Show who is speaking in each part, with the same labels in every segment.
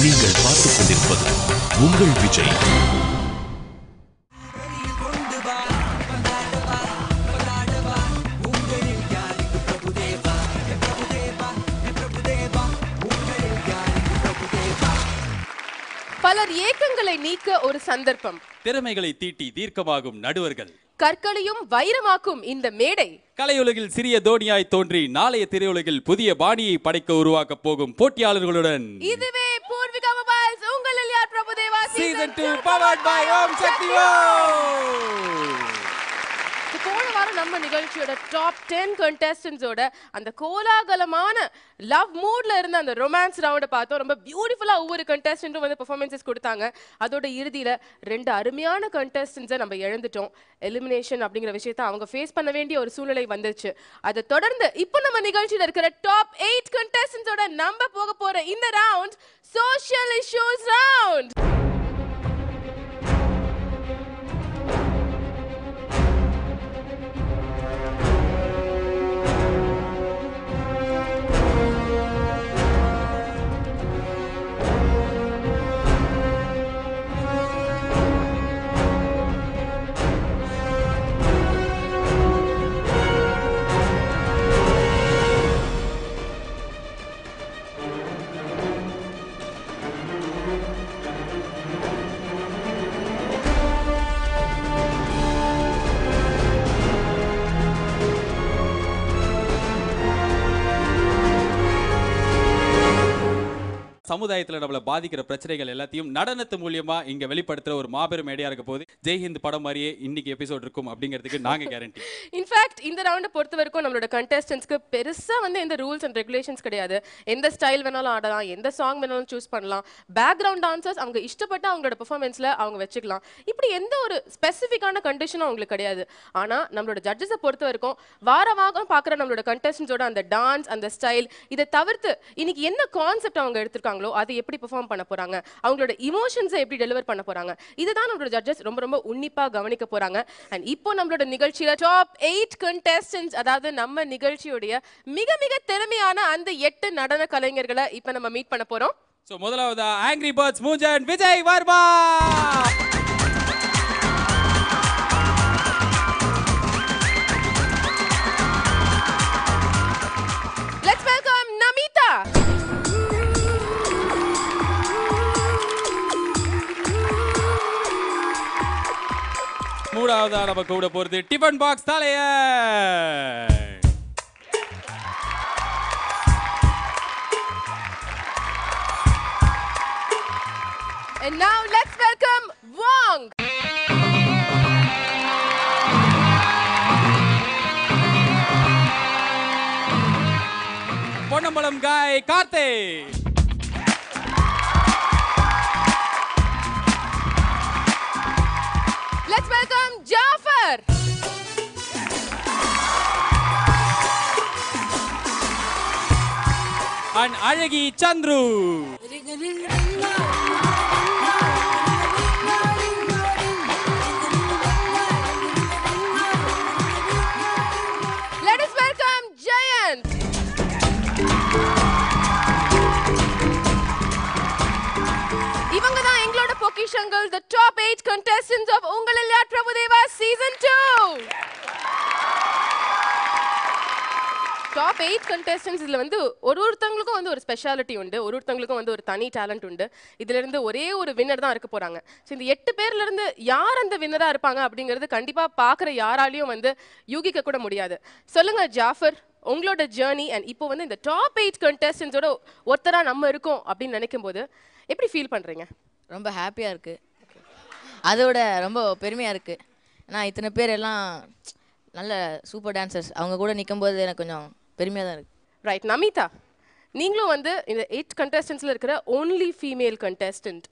Speaker 1: நீங்கள் பார்த்துக் கொண்டிருப்பது உங்கள் விஜய்.
Speaker 2: பலர் ஏக்கங்களை நீக்க ஒரு சந்தர்ப்பம்,
Speaker 3: திறமைகளை தீட்டி தீர்க்கமாகும் நடுவர்கள்,
Speaker 2: கற்களையும் வைரமாக்கும் இந்த மேடை,
Speaker 3: கலையுலகில் சிறிய தோனியாய் தோன்றி நாளைய திரையுலகில் புதிய பாணியை படைக்க உருவாக்க போகும் போட்டியாளர்களுடன்
Speaker 2: இதுவே பூர்விகா மொபைல்ஸ் உங்களில் யார் Prabhudeva
Speaker 3: season 2 powered by Om Sakthi ஓம்.
Speaker 2: போன வாரம் நம்ம நிகழ்ச்சியோட டாப் 10 கண்டெஸ்டன்ஸோட அந்த கோலாகலமான லவ் மூட்ல இருந்த அந்த ரொமான்ஸ் ரவுண்டை பார்த்தோம். ரொம்ப பியூட்டிஃபுல்லா ஒவ்வொரு கண்டெஸ்டன்ட்டும் வந்து பெர்ஃபார்மன்ஸஸ் கொடுத்தாங்க. அதோட இறுதியில 2 அருமையான கண்டெஸ்டன்ஸை நம்ம இழந்துட்டோம். எலிமினேஷன் அப்படிங்கிற விஷயத்தை அவங்க ஃபேஸ் பண்ண வேண்டிய ஒரு சூழ்நிலை வந்துச்சு. அதை தொடர்ந்து இப்போ நம்ம நிகழ்ச்சியில இருக்கிற டாப் 8 கண்டெஸ்டன்ஸோட நம்ம போக போற இந்த ரவுண்ட் சோஷியல் இஷ்யூஸ் ரவுண்ட்.
Speaker 3: சமுதாயத்துல நம்மள பாதிக்கிற பிரச்சனைகள் எல்லாத்தையும் நடனத்து மூலியமா இங்க வெளிப்படுத்துற ஒரு மாபெரும் மேடையா இருக்க போது ஜெய்ஹிந்த் படம் மாதிரியே இன்னைக்கு எபிசோட் இருக்கும் அப்படிங்கிறதுக்கு நாங்க கேரண்டி.
Speaker 2: இன்ஃபேக்ட் இந்த ரவுண்டை பொறுத்த வரைக்கும் நம்மளோட கண்டெஸ்டன்ஸ்க்கு பெருசா வந்து எந்த ரூல்ஸ் அண்ட் ரெகுலேஷன்ஸ் கிடையாது. எந்த ஸ்டைல் வேணாலும் ஆடலாம், எந்த சாங் வேணாலும் சூஸ் பண்ணலாம். பேக்ரவுண்ட் டான்சர்ஸ் அவங்க இஷ்டப்பட்டு அவங்களோட பெர்ஃபார்மன்ஸ்ல அவங்க வச்சுக்கலாம். இப்படி எந்த ஒரு ஸ்பெசிஃபிக்கான கண்டிஷனும் அவங்களுக்கு கிடையாது. ஆனா நம்மளோட ஜட்ஜஸை பொறுத்த வரைக்கும் வாரம் பார்க்குற நம்மளோட கண்டெஸ்டன்ஸோட அந்த டான்ஸ், அந்த ஸ்டைல், இதை தவிர்த்து இன்னைக்கு என்ன கான்செப்ட் அவங்க எடுத்திருக்காங்களோ அதை எப்படி பெர்ஃபார்ம் பண்ண போறாங்க, அவங்களோட இமோஷன்ஸை எப்படி டெலிவர் பண்ண போறாங்க, இதுதான் நம்மளோட ஜட்ஜஸ் ரொம்ப ரொம்ப உன்னிப்பா கவனிக்க போறாங்க. அண்ட் இப்போ நம்மளோட நிகழ்ச்சியில டாப் 8 கண்டெஸ்டன்ட்ஸ், அதாவது நம்ம நிகழ்ச்சியோட மிக மிக திறமையான அந்த 8 நடன கலைஞர்களை இப்போ நம்ம மீட் பண்ண போறோம்.
Speaker 3: சோ முதலாவது ஆங்கிரி பேர்ட்ஸ் மூஞ்சன் Vijay Varma.
Speaker 2: Let's welcome Namita.
Speaker 3: மூணாவதா நம்ம கூட போறது டிஃபன் பாக்ஸ் தலையன்.
Speaker 2: And now let's welcome Wong.
Speaker 3: Ponnambalam காய் கார்த்தே.
Speaker 2: Let's welcome Jafar.
Speaker 3: And அழகி Chandru.
Speaker 2: Let us welcome Jayant. இவங்க தான் எங்களோட பொக்கிஷங்கள், the top 8 contestants of உங்களில் யார் பிரபுதேவா season 2. டாப் 8 contestants இதுல வந்து ஒருத்தங்களுக்கும் வந்து ஒரு ஸ்பெஷாலிட்டி உண்டு, ஒருத்தங்களுக்கும் வந்து ஒரு தனி டேலண்ட் உண்டு. இதுல இருந்து ஒரே ஒரு வின்னர் தான் இருக்க போறாங்க. ஸோ இந்த 8 பேர்ல இருந்து யார் அந்த வின்னரா இருப்பாங்க அப்படிங்கிறது கண்டிப்பா பாக்குற யாராலையும் வந்து யூகிக்க கூட முடியாது. சொல்லுங்க ஜாஃபர், உங்களோட ஜேர்னி அண்ட் இப்போ வந்து இந்த டாப் 8 contestants-ஓட ஒருத்தரா நம்ம இருக்கோம் அப்படின்னு நினைக்கும் போது எப்படி ஃபீல் பண்றீங்க?
Speaker 4: ரொம்ப ஹாப்பியாக இருக்குது, அதோட ரொம்ப பெருமையாக இருக்குது. ஏன்னா இத்தனை பேர் எல்லாம் நல்ல சூப்பர் டான்சர்ஸ், அவங்க கூட நிற்கும்போது எனக்கு கொஞ்சம் பெருமையாக தான் இருக்குது.
Speaker 2: ரைட், நமிதா, நீங்களும் வந்து இந்த 8 contestants-ல இருக்கிற only female contestant.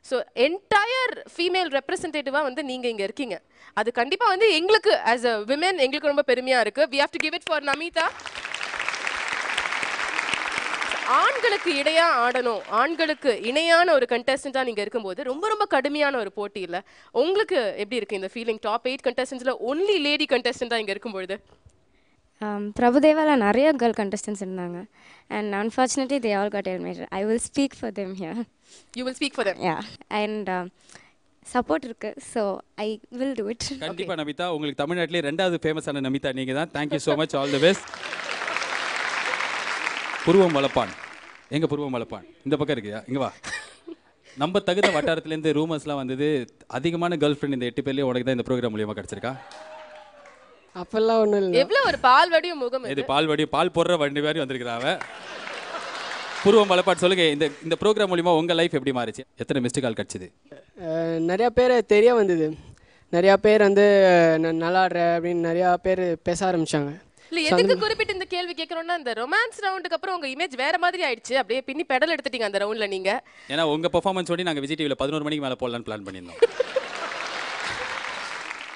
Speaker 2: So entire female ரெப்ரசன்டேட்டிவாக வந்து நீங்கள் இங்கே இருக்கீங்க. அது கண்டிப்பாக வந்து எங்களுக்கு ஆஸ் அ விமென் எங்களுக்கு ரொம்ப பெருமையாக இருக்குது. We have to give it for Namitha. ஆண்களுக்கு இடையா ஆடணும், ஆண்களுக்கு இணையான ஒரு கண்டெஸ்டண்ட்டாக நீங்கள் இருக்கும்போது ரொம்ப ரொம்ப கடுமையான ஒரு போட்டி இல்லை. உங்களுக்கு எப்படி இருக்குது இந்த ஃபீலிங்? டாப் 8 contestants-ல ஒன்லி லேடி கண்டெஸ்டண்ட்டாக இங்கே இருக்கும்பொழுது
Speaker 5: பிரபுதேவாவில் நிறைய கேர்ள் கண்டஸ்டன்ஸ் இருந்தாங்க and unfortunately they all got eliminated. I will speak for them here.
Speaker 2: You will speak for them.
Speaker 5: Yeah and support இருக்கு, so I will do it.
Speaker 3: கண்டிப்பா நமிதா, உங்களுக்கு தமிழ்நாட்டிலே ரெண்டாவது ஃபேமஸான நமிதா நீங்க தான். Thank you so much, all the best. புருவம் வளப்பான், எங்க புருவம் வளப்பான்? இந்த பக்கம் இருக்கியா? இங்க வா. நம்ம தகுந்த வட்டாரத்துலேருந்து ரூமர்ஸ்லாம் வந்தது, அதிகமான கேர்ள் ஃப்ரெண்ட் இந்த 8 பேர்லேயே உனக்கு தான் இந்த ப்ரோக்ராம் மூலியமாக கிடச்சிருக்கா?
Speaker 6: அப்பெல்லாம் ஒன்றும் இல்லை.
Speaker 2: எவ்வளவு ஒரு பால் வடியும் முகம்
Speaker 3: இது பால் வடி, பால் போடுற வண்டி மாதிரி வந்திருக்கிறாவ. புருவம் வளப்பான், சொல்லுங்க, இந்த ப்ரோக்ராம் மூலியமா உங்க லைஃப் எப்படி மாறிச்சு? எத்தனை மிஸ்டு கால் கிடச்சிது?
Speaker 6: நிறையா பேர் தெரிய வந்தது. நிறையா பேர் வந்து நல்லா ஆடுற அப்படின்னு நிறையா பேர் பேச ஆரம்பித்தாங்க.
Speaker 2: இல்ல எதுக்கு குறிப்பிட்டு இந்த கேள்வி கேட்கறோம்னா, இந்த ரொமான்ஸ் ரவுண்டுக்கு அப்புறம் உங்க இமேஜ் வேற மாதிரி ஆயிடுச்சு. அப்படியே பின்னி பெடல் எடுத்துட்டீங்க அந்த ரவுண்ட்ல நீங்க.
Speaker 3: ஏன்னா உங்க பெர்ஃபார்மன்ஸ் ஓடி நாங்க விஜய் டிவில 11 மணிக்கு மேல போடலாம்னு பிளான் பண்ணியிருந்தோம்.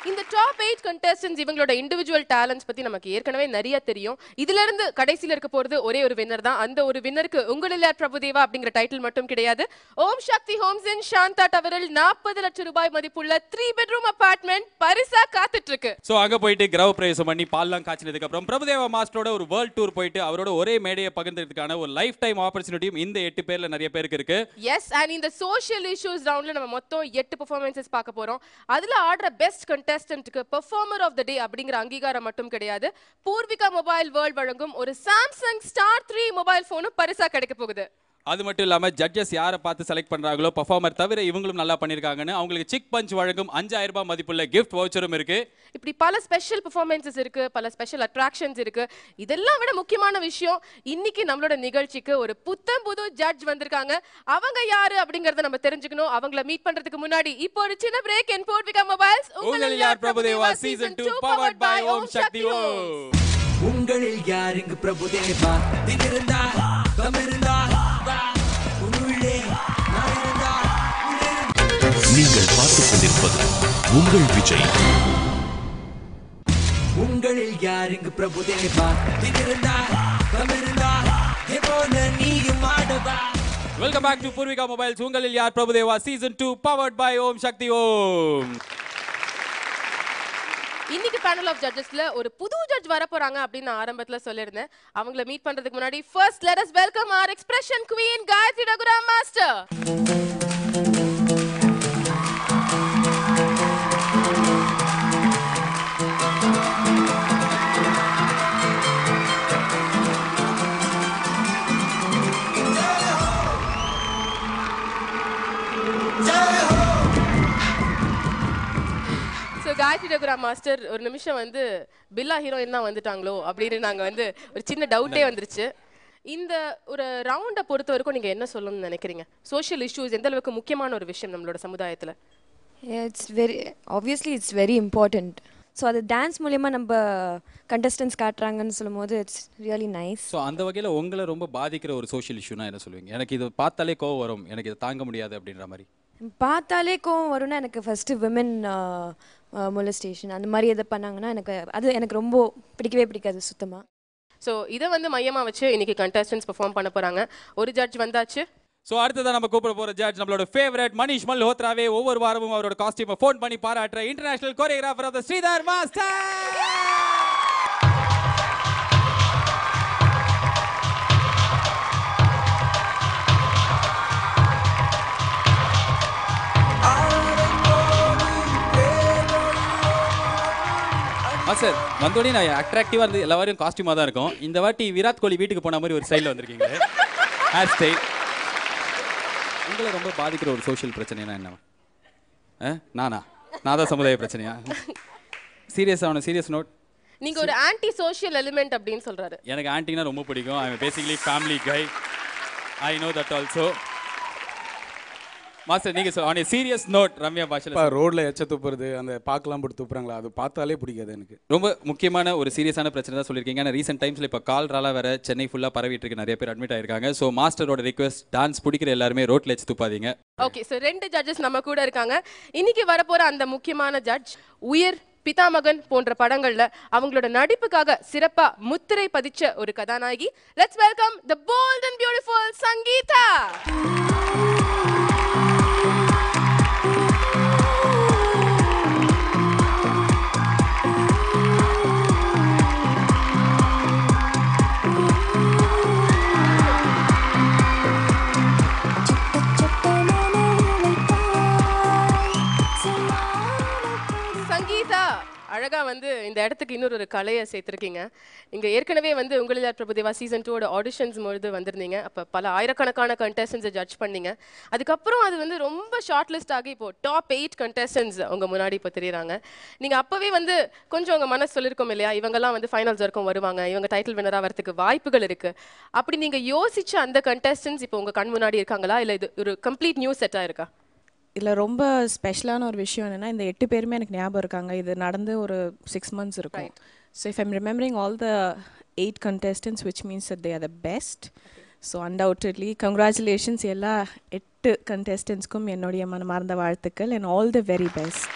Speaker 2: இந்த டாப் 8 contestants இவங்களோட இண்டிவிஜுவல் டேலண்ட்ஸ் பத்தி நமக்கு ஏற்கனவே நிறைய தெரியும். இதுல இருந்து கடைசில இருக்க போறது ஒரே ஒரு வின்னர் தான். அந்த ஒரு வின்னருக்கு உங்களில் யார் பிரபுதேவா அப்படிங்கிற டைட்டில் மட்டும் கிடையாது. ஓம் சக்தி ஹோம்ஸ் இன் சாந்தா டவரில் 40 லட்சம் ரூபாய் மதிப்புள்ள 3 பெட்ரூம் அபார்ட்மெண்ட் பரிசா காத்துட்டு இருக்கு.
Speaker 3: சோ அங்க போயிட்டு கிரவ பிரவேசம் பண்ணி பால்லாம் காய்ச்சினதுக்கு அப்புறம் பிரபுதேவா மாஸ்டரோட ஒரு வேர்ல்ட் டூர் போயிட்டு அவரோட ஒரே மேடையை பகிர்ந்ததுக்கான ஒரு லைஃப் டைம் ஆப்பர்ச்சுனிட்டியும் இந்த 8 பேர்ல நிறைய பேருக்கு இருக்கு.
Speaker 2: எஸ், அண்ட் இந்த சோஷியல் இஷ்யூஸ் ரவுண்ட்ல நம்ம மொத்தம் 8 பெர்ஃபார்மன்சஸ் பார்க்க போறோம். அதுல ஆடுற பெஸ்ட் கண்டெஸ்டன்ட்க்கு பெர்ஃபார்மர் ஆஃப் தி டே அப்படிங்கிற அங்கீகாரம் மட்டும் கிடையாது, பூர்விகா மொபைல் வேர்ல்ட் வழங்கும் ஒரு சாம்சங் ஸ்டார் 3 மொபைல் போனும் பரிசா கிடைக்க போகுது.
Speaker 3: அது மட்டும் இல்லாம ஜட்ஜஸ் யாரை பார்த்து செலக்ட் பண்றாங்களோ பெர்ஃபார்மர் தவிர இவங்களும் நல்லா பண்ணிருக்காங்கன்னு அவங்களுக்கு சிக் பஞ்ச் வழங்கும் 5000 ரூபாய் மதிப்புள்ள கிஃப்ட் வவுச்சரும் இருக்கு.
Speaker 2: இப்படி பல ஸ்பெஷல் பெர்ஃபார்மன்சஸ் இருக்கு, பல ஸ்பெஷல் அட்ராக்ஷன்ஸ் இருக்கு. இதெல்லாம் விட முக்கியமான விஷயம், இன்னைக்கு நம்மளோட நிகழ்ச்சிக்கு ஒரு புது ஜட்ஜ் வந்திருக்காங்க. அவங்க யாரு அப்படிங்கறத நம்ம தெரிஞ்சுக்கணும். அவங்கள மீட் பண்றதுக்கு முன்னாடி இப்போ ஒரு சின்ன பிரேக். இன் பூர்விகா மொபைல்ஸ்
Speaker 3: உங்களில் யார் Prabhudeva season 2 powered by Om Sakthi ஓம்.
Speaker 7: உங்களில் யார் இங்கு பிரபுதேவா? திமிருந்தா தமிருந்தா உள்ளே நாயிருந்தா.
Speaker 1: நீங்கள் பார்த்துக் கொண்டிருப்பது உங்கள் விஜய்.
Speaker 7: உங்களில் யார் இங்கு பிரபுதேவா? திமிருந்தா தமிருந்தா எப்போது நீயும் ஆடவா.
Speaker 3: Welcome back to Poorvika mobiles உங்களில் யார் Prabhudeva season 2 powered by Om Sakthi Om.
Speaker 2: இன்னைக்கு பேனல் ஆஃப் ஜட்ஜஸ்ல ஒரு புது ஜட்ஜ் வர போறாங்க அப்படின்னு நான் ஆரம்பத்துல சொல்லியிருந்தேன். அவங்கள மீட் பண்றதுக்கு முன்னாடி first let us welcome our expression queen Gayathri Raghuram master. Gayathri Raghuram master ஒரு நிமிஷம் வந்து பில்லா ஹீரோயின் தான் வந்துட்டாங்களோ அப்படின்னு நாங்க வந்து ஒரு சின்ன டவுட்டே வந்துருச்சு. இந்த ஒரு ரவுண்டை பொறுத்த வரைக்கும் நீங்க என்ன சொல்லணும்னு நினைக்கிறீங்க? சோஷியல் இஷ்யூஸ் எந்த அளவுக்கு முக்கியமான ஒரு விஷயம் நம்மளோட சமுதாயத்துல?
Speaker 8: It's very important. ஸோ அது டான்ஸ் மூலயமா நம்ம கண்டஸ்டன்ஸ் காட்டுறாங்கன்னு சொல்லும்போது இட்ஸ் ரியலி நைஸ்.
Speaker 3: ஸோ அந்த வகையில் உங்களை ரொம்ப பாதிக்கிற ஒரு சோஷியல் இஷ்யூனா என்ன சொல்லுவீங்க? எனக்கு இது பார்த்தாலே கோவம் வரும், எனக்கு இதை தாங்க முடியாது அப்படின்ற மாதிரி.
Speaker 8: பார்த்தாலே கோவம் வரும்னா எனக்கு ஃபஸ்ட்டு விமன் மொலஸ்டேஷன் அந்த மாதிரி எதை பண்ணாங்கன்னா எனக்கு ரொம்ப பிடிக்கவே பிடிக்காது சுத்தமாக.
Speaker 2: ஸோ இதை வந்து மையமாக வச்சு இன்னைக்கு கண்டஸ்டன்ஸ் பெர்ஃபார்ம் பண்ண போகிறாங்க. ஒரு ஜட்ஜ் வந்தாச்சு.
Speaker 3: ஸோ அடுத்ததான் நம்ம கூப்பிட போகிற ஜட்ஜ் நம்மளோட ஃபேவரட் மனிஷ் மல்ஹோத்ராவே. ஒவ்வொரு வாரமும் அவரோட காஸ்டியூமை ஃபோன் பண்ணி பாராட்டுற international choreographer of the Sridhar master. Sir வந்தோடனே நான் அட்ராக்டிவாக இருந்து எல்லாரும் காஸ்டியூமாக தான் இருக்கும். இந்த வாட்டி விராட் கோலி வீட்டுக்கு போன மாதிரி ஒரு ஸ்டைலில் வந்திருக்கீங்க. ஹேர் ஸ்டைல் உங்களை ரொம்ப பாதிக்கிற ஒரு சோஷியல் பிரச்சனைனா என்ன? நான் தான் சமுதாய பிரச்சனையா? Serious note.
Speaker 2: நீங்க ஒரு ஆன்டி சோஷியல் எலிமெண்ட் அப்படின்னு சொல்றாரு.
Speaker 3: எனக்கு ஆன்டினா ரொம்ப பிடிக்கும். I am basically family guy. I know that also. Master நீங்க on a serious note Ramya பாஷா
Speaker 9: ரோட்ல எச்ச துப்புறது அந்த பாக்கலாம் போட்டு துப்புறாங்களா அது பார்த்தாலே பிடிக்காது எனக்கு.
Speaker 3: ரொம்ப முக்கியமான ஒரு சீரியஸான பிரச்சனை தான் சொல்லியிருக்கீங்க. ஆனால் ரீசெண்ட் டைம்ஸில் இப்போ கால்ரால வேற சென்னை ஃபுல்லாக பரவிட்டு இருக்கு, நிறைய பேர் அட்மிட் ஆயிருக்காங்க. ஸோ மாஸ்டரோட ரிக்வெஸ்ட், டான்ஸ் பிடிக்கிற எல்லாருமே ரோட்ல எச்சு துப்பாதீங்க.
Speaker 2: ஓகே, ஸோ 2 ஜட்ஜஸ் நம்ம கூட இருக்காங்க. இன்னைக்கு வரப்போற அந்த முக்கியமான ஜட்ஜ் உயிர், பிதாமகன் போன்ற படங்கள்ல அவங்களோட நடிப்புக்காக சிறப்பா முத்திரை பதிச்ச ஒரு கதாநாயகி. Let's welcome the bold and beautiful Sangeetha. அழகா வந்து இந்த இடத்துக்கு இன்னொரு கலையை சேர்த்திருக்கீங்க. இங்க ஏற்கனவே வந்து உங்களில் யார் பிரபுதேவா சீசன் 2 ஆடிஷன்ஸ் பொழுது வந்திருந்தீங்க. அப்ப பல ஆயிரக்கணக்கான கண்டெஸ்டன்ஸை ஜட்ஜ் பண்ணீங்க. அதுக்கப்புறம் அது வந்து ரொம்ப ஷார்ட் லிஸ்ட் ஆகி இப்போ டாப் 8 கண்டெஸ்டன்ஸ் உங்க முன்னாடி இப்போ தெரியுறாங்க. நீங்க அப்பவே வந்து கொஞ்சம் உங்க மனசு சொல்லிருக்கோம் இல்லையா, இவங்கெல்லாம் வந்து ஃபைனல்ஸ் வரைக்கும் வருவாங்க, இவங்க டைட்டில் வினரா வரதுக்கு வாய்ப்புகள் இருக்கு. அப்படி நீங்க யோசிச்ச அந்த கண்டெஸ்டன்ஸ் இப்போ உங்க கண் முன்னாடி இருக்காங்களா, இல்ல இது ஒரு கம்ப்ளீட் நியூ செட்டா இருக்கா?
Speaker 10: இதில் ரொம்ப ஸ்பெஷலான ஒரு விஷயம் என்னென்னா, இந்த 8 பேருமே எனக்கு ஞாபகம் இருக்காங்க. இது நடந்து ஒரு 6 months இருக்கும். So if I'm remembering all the 8 contestants, which means that they are the best. So undoubtedly congratulations எல்லா 8 contestantsக்கும் என்னுடைய மனமார்ந்த வாழ்த்துக்கள் and all the very best.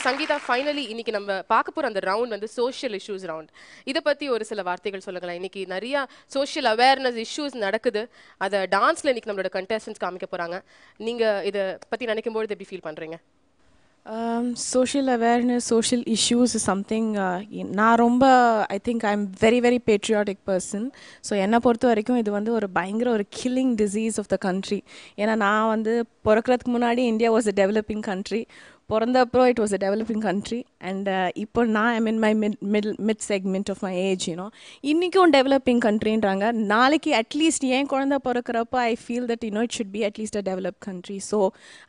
Speaker 2: Sangeetha, finally இன்னைக்கு நம்ம பார்க்க போற அந்த ரவுண்ட் வந்து சோஷியல் இஷ்யூஸ் ரவுண்ட். இதை பத்தி ஒரு சில வார்த்தைகள் சொல்லுங்களேன். இன்னைக்கு நிறைய சோஷியல் அவேர்னஸ் இஷ்யூஸ் நடக்குது. அதை டான்ஸ்ல இன்னைக்கு நம்மளோட கண்டெஸ்டன்ஸ் காமிக்க போறாங்க. நீங்க இதை பத்தி நினைக்கும் போது எப்படி ஃபீல் பண்றீங்க?
Speaker 10: Social awareness, social issues is something நான் ரொம்ப I think I am very very patriotic person. So என்னை பொறுத்த வரைக்கும் இது வந்து ஒரு பயங்கர ஒரு killing disease of the country. ஏன்னா நான் வந்து பிறக்கிறதுக்கு முன்னாடி India was a developing country, பிறந்தப்போ it was a developing country, and இப்போ நான் I'm in my mid segment of my age. இன்றைக்கும் டெவலப்பிங் கண்ட்ரின்றாங்க. நாளைக்கு அட்லீஸ்ட் என் குழந்தை பிறக்கிறப்போ I feel that it should be at least a develop country. So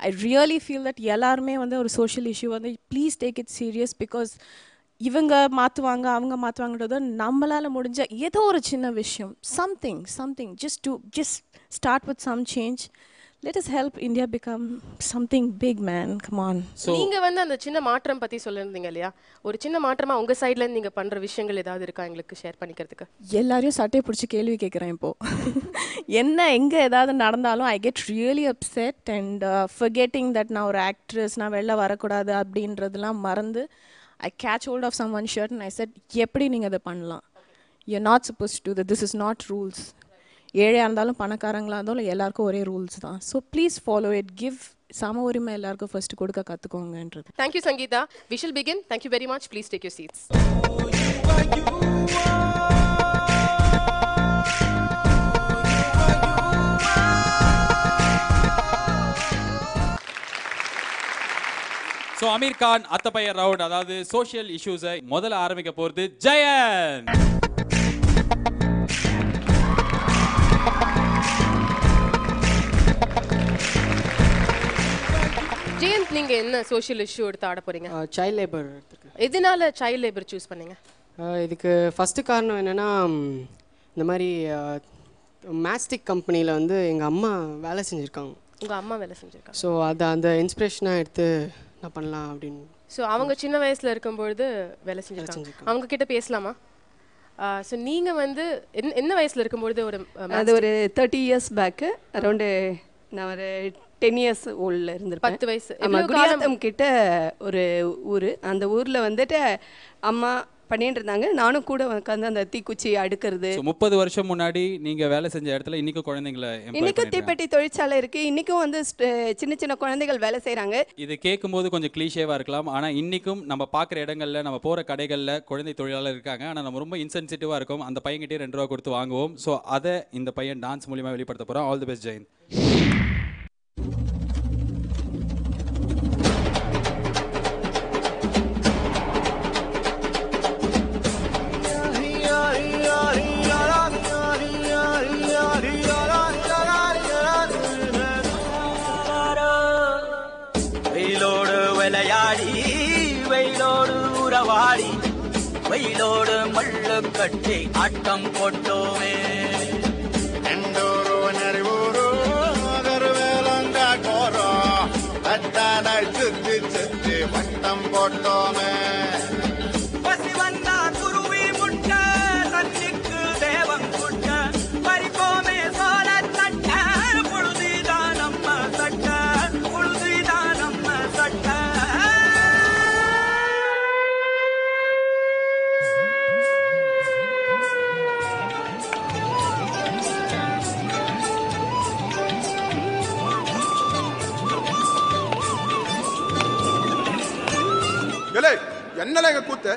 Speaker 10: I really feel that எல்லாருமே வந்து ஒரு social issue வந்து please take it serious. Because இவங்க மாற்றுவாங்க அவங்க மாற்றுவாங்கன்றதோ நம்மளால் முடிஞ்ச ஏதோ ஒரு சின்ன விஷயம், something just start with some change. Let us help India become something big, man. Come on.
Speaker 2: நீங்க வந்து அந்த சின்ன மாற்றம் பத்தி சொல்லிருந்தீங்க இல்லையா, ஒரு சின்ன மாற்றமா உங்க சைடுல இருந்து நீங்க பண்ற விஷயங்கள் ஏதாவது இருக்கா எங்களுக்கு ஷேர் பண்ணிக்கிறதுக்கு?
Speaker 10: எல்லாரையும் சட்டையை பிடிச்சி கேள்வி கேட்குறேன் இப்போ. என்ன எங்கே ஏதாவது நடந்தாலும் I get really upset and forgetting that நான் ஒரு ஆக்ட்ரஸ், நான் வெளில வரக்கூடாது அப்படின்றதுலாம் மறந்து I catch hold of someone shirt and I said, எப்படி நீங்கள் அதை பண்ணலாம்? You are not suppose to do this is not rules. ஏழையாக இருந்தாலும் பணக்காரங்களாக இருந்தாலும் எல்லாருக்கும் ஒரே ரூல்ஸ் தான். So please follow it. Give சம உரிமை எல்லாருக்கும் ஃபர்ஸ்ட் கொடுக்க கற்றுக்கோங்கன்றது.
Speaker 2: Thank you Sangeetha. We shall begin. Thank you very much. Please take your seats.
Speaker 3: So Aamir Khan அத்தப்பையர் ரவுண்ட், அதாவது சோஷியல் இஷ்யூஸை முதல்ல ஆரம்பிக்க போகிறது ஜெயன்.
Speaker 2: ஜெயந்த், நீங்க என்ன சோஷியல் இஷ்யூ எடுத்து ஆட போறீங்க?
Speaker 6: Child labour.
Speaker 2: எதனால சைல்ட் லேபர் சூஸ் பண்ணீங்க?
Speaker 6: இதுக்கு ஃபஸ்ட்டு காரணம் என்னென்னா, இந்த மாதிரி மேஸ்டிக் கம்பெனியில் வந்து எங்கள் அம்மா வேலை செஞ்சுருக்காங்க.
Speaker 2: உங்கள் அம்மா வேலை செஞ்சுருக்காங்க.
Speaker 6: ஸோ அதை அந்த இன்ஸ்பிரேஷனாக எடுத்து நான் பண்ணலாம் அப்படின்னு.
Speaker 2: ஸோ அவங்க சின்ன வயசில் இருக்கும்பொழுது வேலை செஞ்சுருக்காங்க. அவங்க கிட்ட பேசலாமா? ஸோ நீங்கள் வந்து என்ன வயசில் இருக்கும்பொழுது ஒரு
Speaker 11: அது ஒரு 30 years பேக்கு, அரௌண்டு நான் ஒரு 10 years ஓல்டில் இருந்திருப்பேன்.
Speaker 2: 10 வயசு.
Speaker 11: ஆமாம், குடியாத்தம் கிட்ட ஒரு ஊர். அந்த ஊரில் வந்துட்டு அம்மா பண்ணிட்டு இருந்தாங்க, நானும் கூட உட்காந்து அந்த தீக்குச்சி அடுக்கிறது.
Speaker 3: 30 வருஷம் முன்னாடி நீங்கள் வேலை செஞ்ச இடத்துல இன்றைக்கும் குழந்தைங்களை
Speaker 11: இன்றைக்கும் தீப்பெட்டி தொழிற்சாலை இருக்குது. இன்றைக்கும் வந்து சின்ன சின்ன குழந்தைகள் வேலை செய்கிறாங்க.
Speaker 3: இது கேட்கும்போது கொஞ்சம் கிளீஷேவாக இருக்கலாம், ஆனால் இன்றைக்கும் நம்ம பார்க்குற இடங்களில், நம்ம போகிற கடைகளில் குழந்தை தொழிலாளர் இருக்காங்க. ஆனால் நம்ம ரொம்ப இன்சென்சிட்டிவாக இருக்கும். அந்த பையன்கிட்டே 2 ரூபா கொடுத்து வாங்குவோம். ஸோ அதை இந்த பையன் டான்ஸ் மூலியமாக வெளிப்படுத்த போகிறோம். All the best Jayanth.
Speaker 12: வெயிலோடு உறவாடி வெயிலோடு மல்லு கட்டி ஆட்டம் போட்டோமே. எண்டோரோ நரிவோரோ கருவேலங்க கோரோ அத்தானை சுத்தி சுத்தி வட்டம் போட்டோமே. பசி வந்தா குருவி முட்ட தண்ணிக்கு தேவம் குட்ட பறிப்போமே சோழ தட்ட புழுதிதான் நம்ம சட்ட புழுதிதான் நம்ம சட்ட.
Speaker 13: என்னல எங்க கூத்து?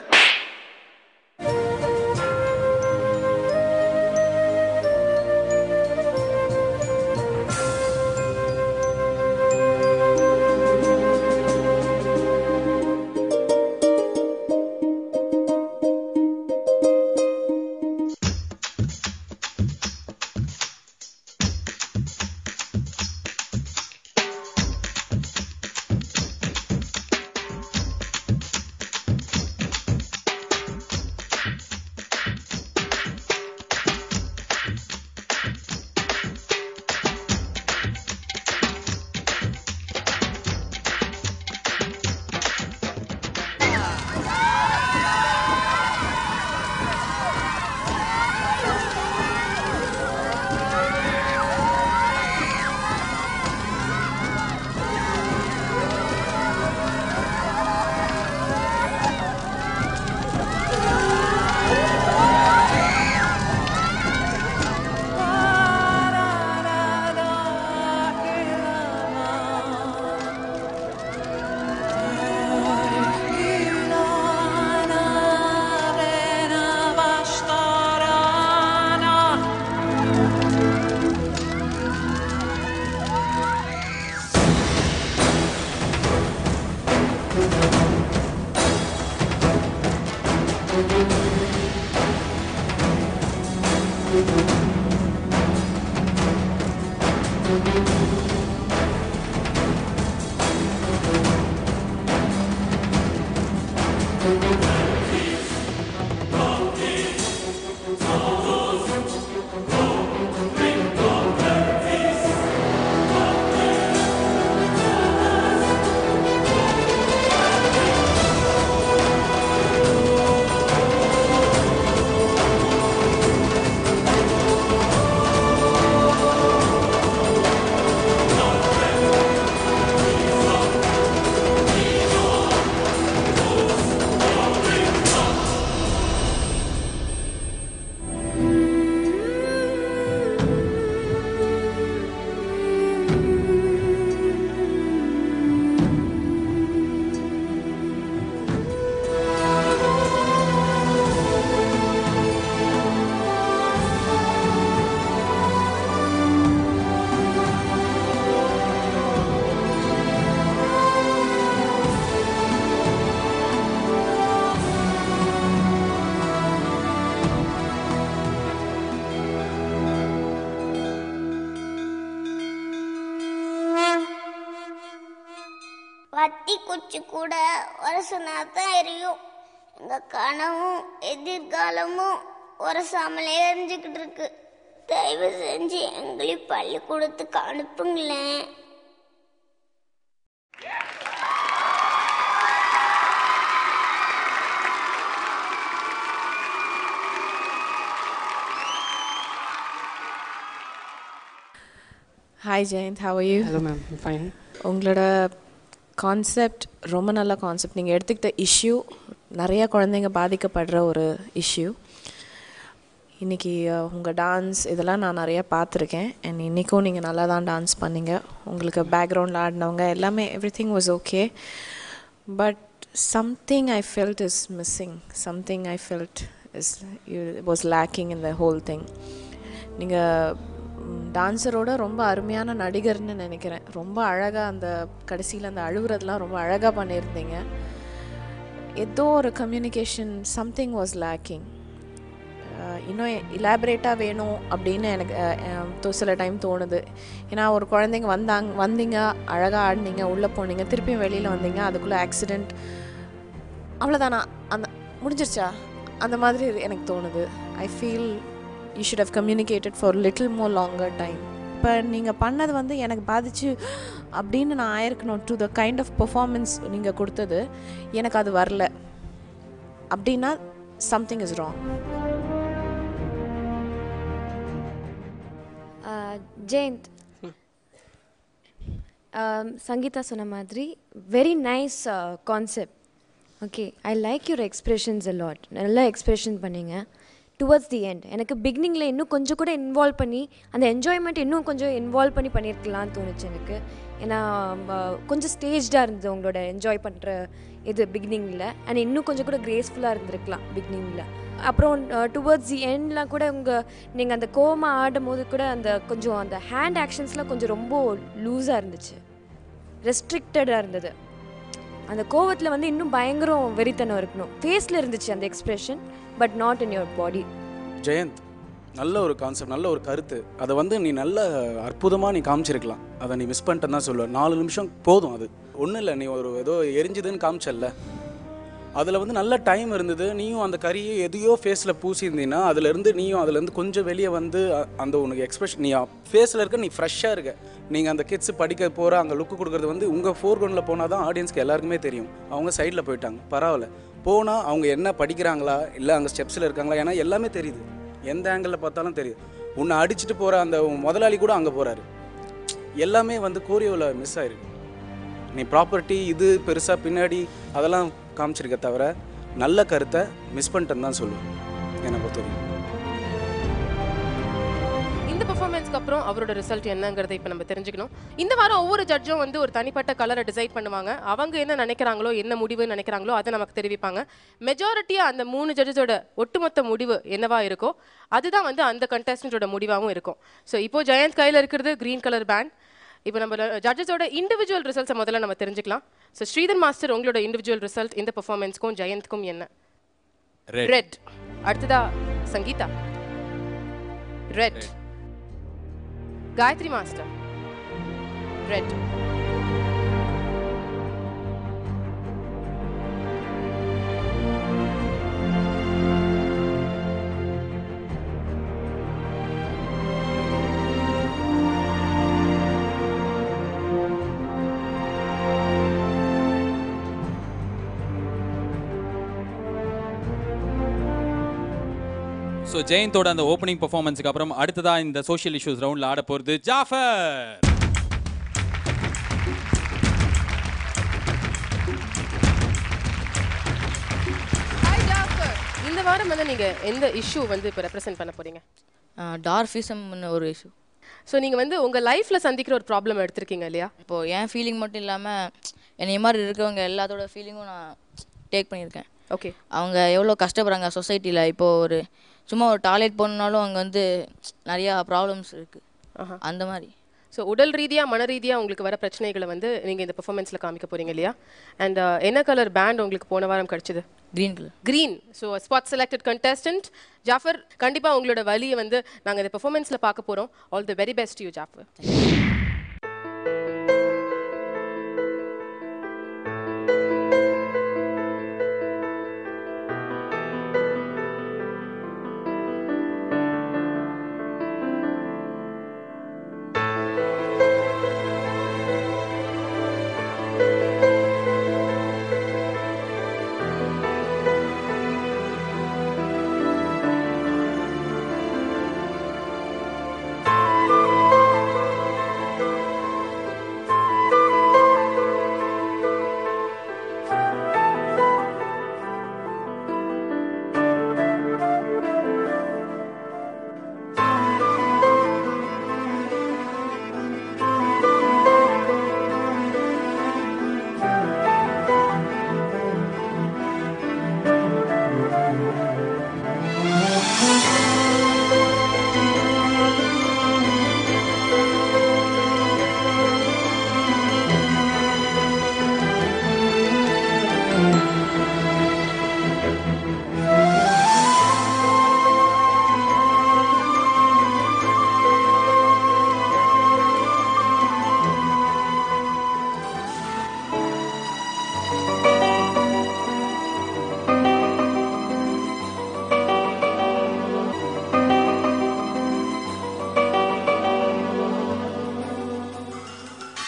Speaker 14: வத்தி குச்சி கூட வருஷனா தான் எரியும். எங்க கனவும் எதிர்காலமும் வருஷாமலே எரிஞ்சுக்கிட்டு இருக்கு. தயவு செஞ்சு எங்களையும் பள்ளிக்கூடத்துக்கு அனுப்புங்களேன்.
Speaker 10: Hi Jayanth, how are you?
Speaker 6: Hello ma'am, fine.
Speaker 10: உங்களோட கான்செப்ட் ரொம்ப நல்ல கான்செப்ட். நீங்கள் எடுத்துக்கிட்ட இஷ்யூ நிறைய குழந்தைங்க பாதிக்கப்படுற ஒரு இஷ்யூ. இன்றைக்கி உங்கள் டான்ஸ் இதெல்லாம் நான் நிறையா பார்த்துருக்கேன். அண்ட் இன்றைக்கும் நீங்கள் நல்லா தான் டான்ஸ் பண்ணீங்க. உங்களுக்கு பேக்ரவுண்டில் ஆடினவங்க எல்லாமே everything was okay. But something I felt is missing. Something I felt was lacking in the whole thing. நீங்கள் டான்ஸரோட ரொம்ப அருமையான நடிகர்னு நினைக்கிறேன். ரொம்ப அழகாக அந்த கடைசியில் அந்த அழுகுறதுலாம் ரொம்ப அழகாக பண்ணியிருந்தீங்க. ஏதோ ஒரு கம்யூனிகேஷன் சம்திங் வாஸ் லேக்கிங். இன்னும் இலாபரேட்டாக வேணும் அப்படின்னு எனக்கு சில டைம் தோணுது. ஏன்னா ஒரு குழந்தைங்க வந்தீங்க, அழகாக ஆடினீங்க, உள்ளே போனீங்க, திருப்பியும் வெளியில் வந்தீங்க, அதுக்குள்ளே ஆக்சிடெண்ட், அவ்வளோதானா, அந்த முடிஞ்சிருச்சா, அந்த மாதிரி எனக்கு தோணுது. I feel you should have communicated for little more longer time. இப்போ நீங்கள் பண்ணது வந்து எனக்கு பாதிச்சு அப்படின்னு நான் ஆயிருக்கணும். To the kind of performance நீங்கள் கொடுத்தது எனக்கு அது வரல அப்படின்னா something is wrong.
Speaker 8: Jayanth, Sangeetha சொன்ன மாதிரி very nice concept. Okay, I like your expressions a lot. நல்லா எக்ஸ்ப்ரெஷன் பண்ணீங்க. டுவர்ட்ஸ் தி எண்ட் எனக்கு பிகினிங்கில் இன்னும் கொஞ்சம் கூட இன்வால்வ் பண்ணி அந்த என்ஜாய்மெண்ட் இன்னும் கொஞ்சம் இன்வால்வ் பண்ணி பண்ணியிருக்கலான்னு தோணுச்சு எனக்கு. ஏன்னா கொஞ்சம் ஸ்டேஜ்டாக இருந்தது உங்களோட என்ஜாய் பண்ணுற இது பிகினிங்கில். அண்ட் இன்னும் கொஞ்சம் கூட கிரேஸ்ஃபுல்லாக இருந்திருக்கலாம் பிகினிங்கில். அப்புறம் டுவர்ட்ஸ் தி எண்ட்லாம் கூட நீங்கள் அந்த கோவமாக ஆடும் போது கூட அந்த கொஞ்சம் அந்த ஹேண்ட் ஆக்ஷன்ஸ்லாம் கொஞ்சம் ரொம்ப லூஸாக இருந்துச்சு, ரெஸ்ட்ரிக்டடாக இருந்தது. அந்த கோவத்தில் வந்து இன்னும் பயங்கரம் வெறித்தனம் இருக்கணும். ஃபேஸில் இருந்துச்சு அந்த expression, but not in your body.
Speaker 9: Jayanth, நல்ல ஒரு கான்செப்ட், நல்ல ஒரு கருத்து. அதை வந்து நீ நல்ல அற்புதமாக நீ காமிச்சிருக்கலாம். அதை நீ மிஸ் பண்ணிட்டேன்னு தான் சொல்லுவேன். 4 நிமிஷம் போதும். அது ஒன்றும் இல்லை, நீ ஒரு ஏதோ எரிஞ்சுதுன்னு காமிச்சல்ல, அதில் வந்து நல்ல டைம் இருந்தது. நீயும் அந்த கறியை எதையோ ஃபேஸில் பூசியிருந்தீங்கன்னா அதுலேருந்து அதுலேருந்து கொஞ்சம் வெளியே வந்து அந்த உனக்கு எக்ஸ்பிரஷன், நீ ஃபேஸில் இருக்க, நீ ஃப்ரெஷ்ஷாக இருக்க. நீங்கள் அந்த கிட்ஸு படிக்க போகிற அங்கே லுக்கு கொடுக்குறது வந்து உங்கள் ஃபோர்க்ரவுண்டில் போனால் தான் ஆடியன்ஸ்க்கு எல்லாருக்குமே தெரியும். அவங்க சைடில் போயிட்டாங்க, பரவாயில்ல. போனால் அவங்க என்ன படிக்கிறாங்களா இல்லை அங்கே ஸ்டெப்ஸில் இருக்காங்களா, ஏன்னா எல்லாமே தெரியுது, எந்த ஆங்கிளில் பார்த்தாலும் தெரியுது. உன்னை அடிச்சுட்டு போகிற அந்த முதலாளி கூட அங்கே போகிறாரு. எல்லாமே வந்து கோரியோவில் மிஸ் ஆகிருக்கு. நீ ப்ராப்பர்ட்டி இது பெருசாக பின்னாடி அதெல்லாம் காமிச்சிருக்க தவிர நல்ல கருத்தை மிஸ் பண்ணிட்டேன்னு தான் சொல்லுவேன் என்னை பொறுத்தவரைக்கும்.
Speaker 2: இந்த பெர்ஃபார்மன்ஸ்க்கு அப்புறம் அவரோட ரிசல்ட் என்னங்கிறத இப்போ நம்ம தெரிஞ்சுக்கணும். இந்த வாரம் ஒவ்வொரு ஜட்ஜும் வந்து ஒரு தனிப்பட்ட கலரை டிசைட் பண்ணுவாங்க. அவங்க என்ன நினைக்கிறாங்களோ, என்ன முடிவு நினைக்கிறாங்களோ அதை நமக்கு தெரிவிப்பாங்க. மெஜாரிட்டியாக அந்த 3 ஜட்ஜஸோட ஒட்டுமொத்த முடிவு என்னவா இருக்கோ அதுதான் வந்து அந்த கண்டெஸ்டன்ட்டோட முடிவாகவும் இருக்கும். ஸோ இப்போ ஜெயந்த் கையில் இருக்கிறது கிரீன் கலர் பேண்ட். இப்போ நம்ம ஜட்ஜஸோட இண்டிவிஜுவல் ரிசல்ட்ஸை முதல்ல நம்ம தெரிஞ்சுக்கலாம். ஸோ ஸ்ரீதர் மாஸ்டர், உங்களோட இண்டிவிஜுவல் ரிசல்ட் இந்த பெர்ஃபார்மன்ஸ்க்கும் ஜெயந்த்க்கும் என்ன? ரெட். அடுத்ததா Sangeetha, red. Gayathri master, red.
Speaker 3: So ஜெயந்தோட அந்த ஓப்பனிங் பெர்ஃபார்மன்ஸுக்கு அப்புறம் அடுத்ததா இந்த சோஷியல் இஷ்யூஸ் ரவுண்டில் ஆட போகிறது ஜாஃபர்.
Speaker 2: இந்த வாரம் வந்து நீங்க எந்த இஷ்யூ வந்து இப்போ ரெப்ரசென்ட் பண்ண போறீங்க?
Speaker 4: டார்ஃபிசம்னு ஒரு இஷ்யூ.
Speaker 2: ஸோ நீங்கள் வந்து உங்கள் லைஃப்பில் சந்திக்கிற ஒரு ப்ராப்ளம் எடுத்திருக்கீங்க இல்லையா?
Speaker 4: இப்போது என் ஃபீலிங் மட்டும் இல்லாமல் என்னைய மாதிரி இருக்கிறவங்க எல்லாத்தோட ஃபீலிங்கும் நான் டேக் பண்ணியிருக்கேன்.
Speaker 2: ஓகே.
Speaker 4: அவங்க எவ்வளோ கஷ்டப்படுறாங்க சொசைட்டியில். இப்போது ஒரு சும்மா ஒரு டாய்லெட் போகணுன்னாலும் அங்கே வந்து நிறையா ப்ராப்ளம்ஸ் இருக்குது அந்த மாதிரி.
Speaker 2: ஸோ உடல் ரீதியாக மன ரீதியாக உங்களுக்கு வர பிரச்சனைகளை வந்து நீங்கள் இந்த பெர்ஃபார்மன்ஸில் காமிக்க போகிறீங்க இல்லையா? அண்ட் என்ன கலர் பேண்ட் உங்களுக்கு போன வாரம் கிடச்சிது?
Speaker 4: Green colour.
Speaker 2: Green. So spot selected contestant Jaffer, கண்டிப்பாக உங்களோட வலியை வந்து நாங்கள் இந்த பெர்ஃபார்மன்ஸில் பார்க்க போகிறோம். All the very best you Jaffer.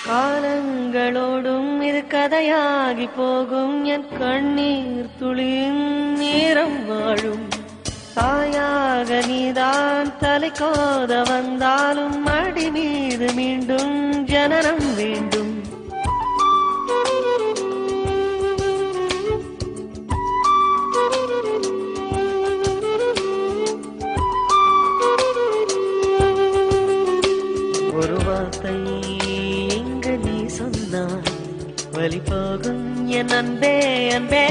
Speaker 15: காலங்களோடும் இரு கதையாகி போகும் என் கண்ணீர் துளியின் நேரம் வாழும் தாயாக நீதான் தலை கோத வந்தாலும் அடி மீது மீண்டும் ஜனனம் வேண்டும். ஒரு வார்த்தை எங்க நீ சொன்னான் வலி போகும் என் அன்பே அன்பே.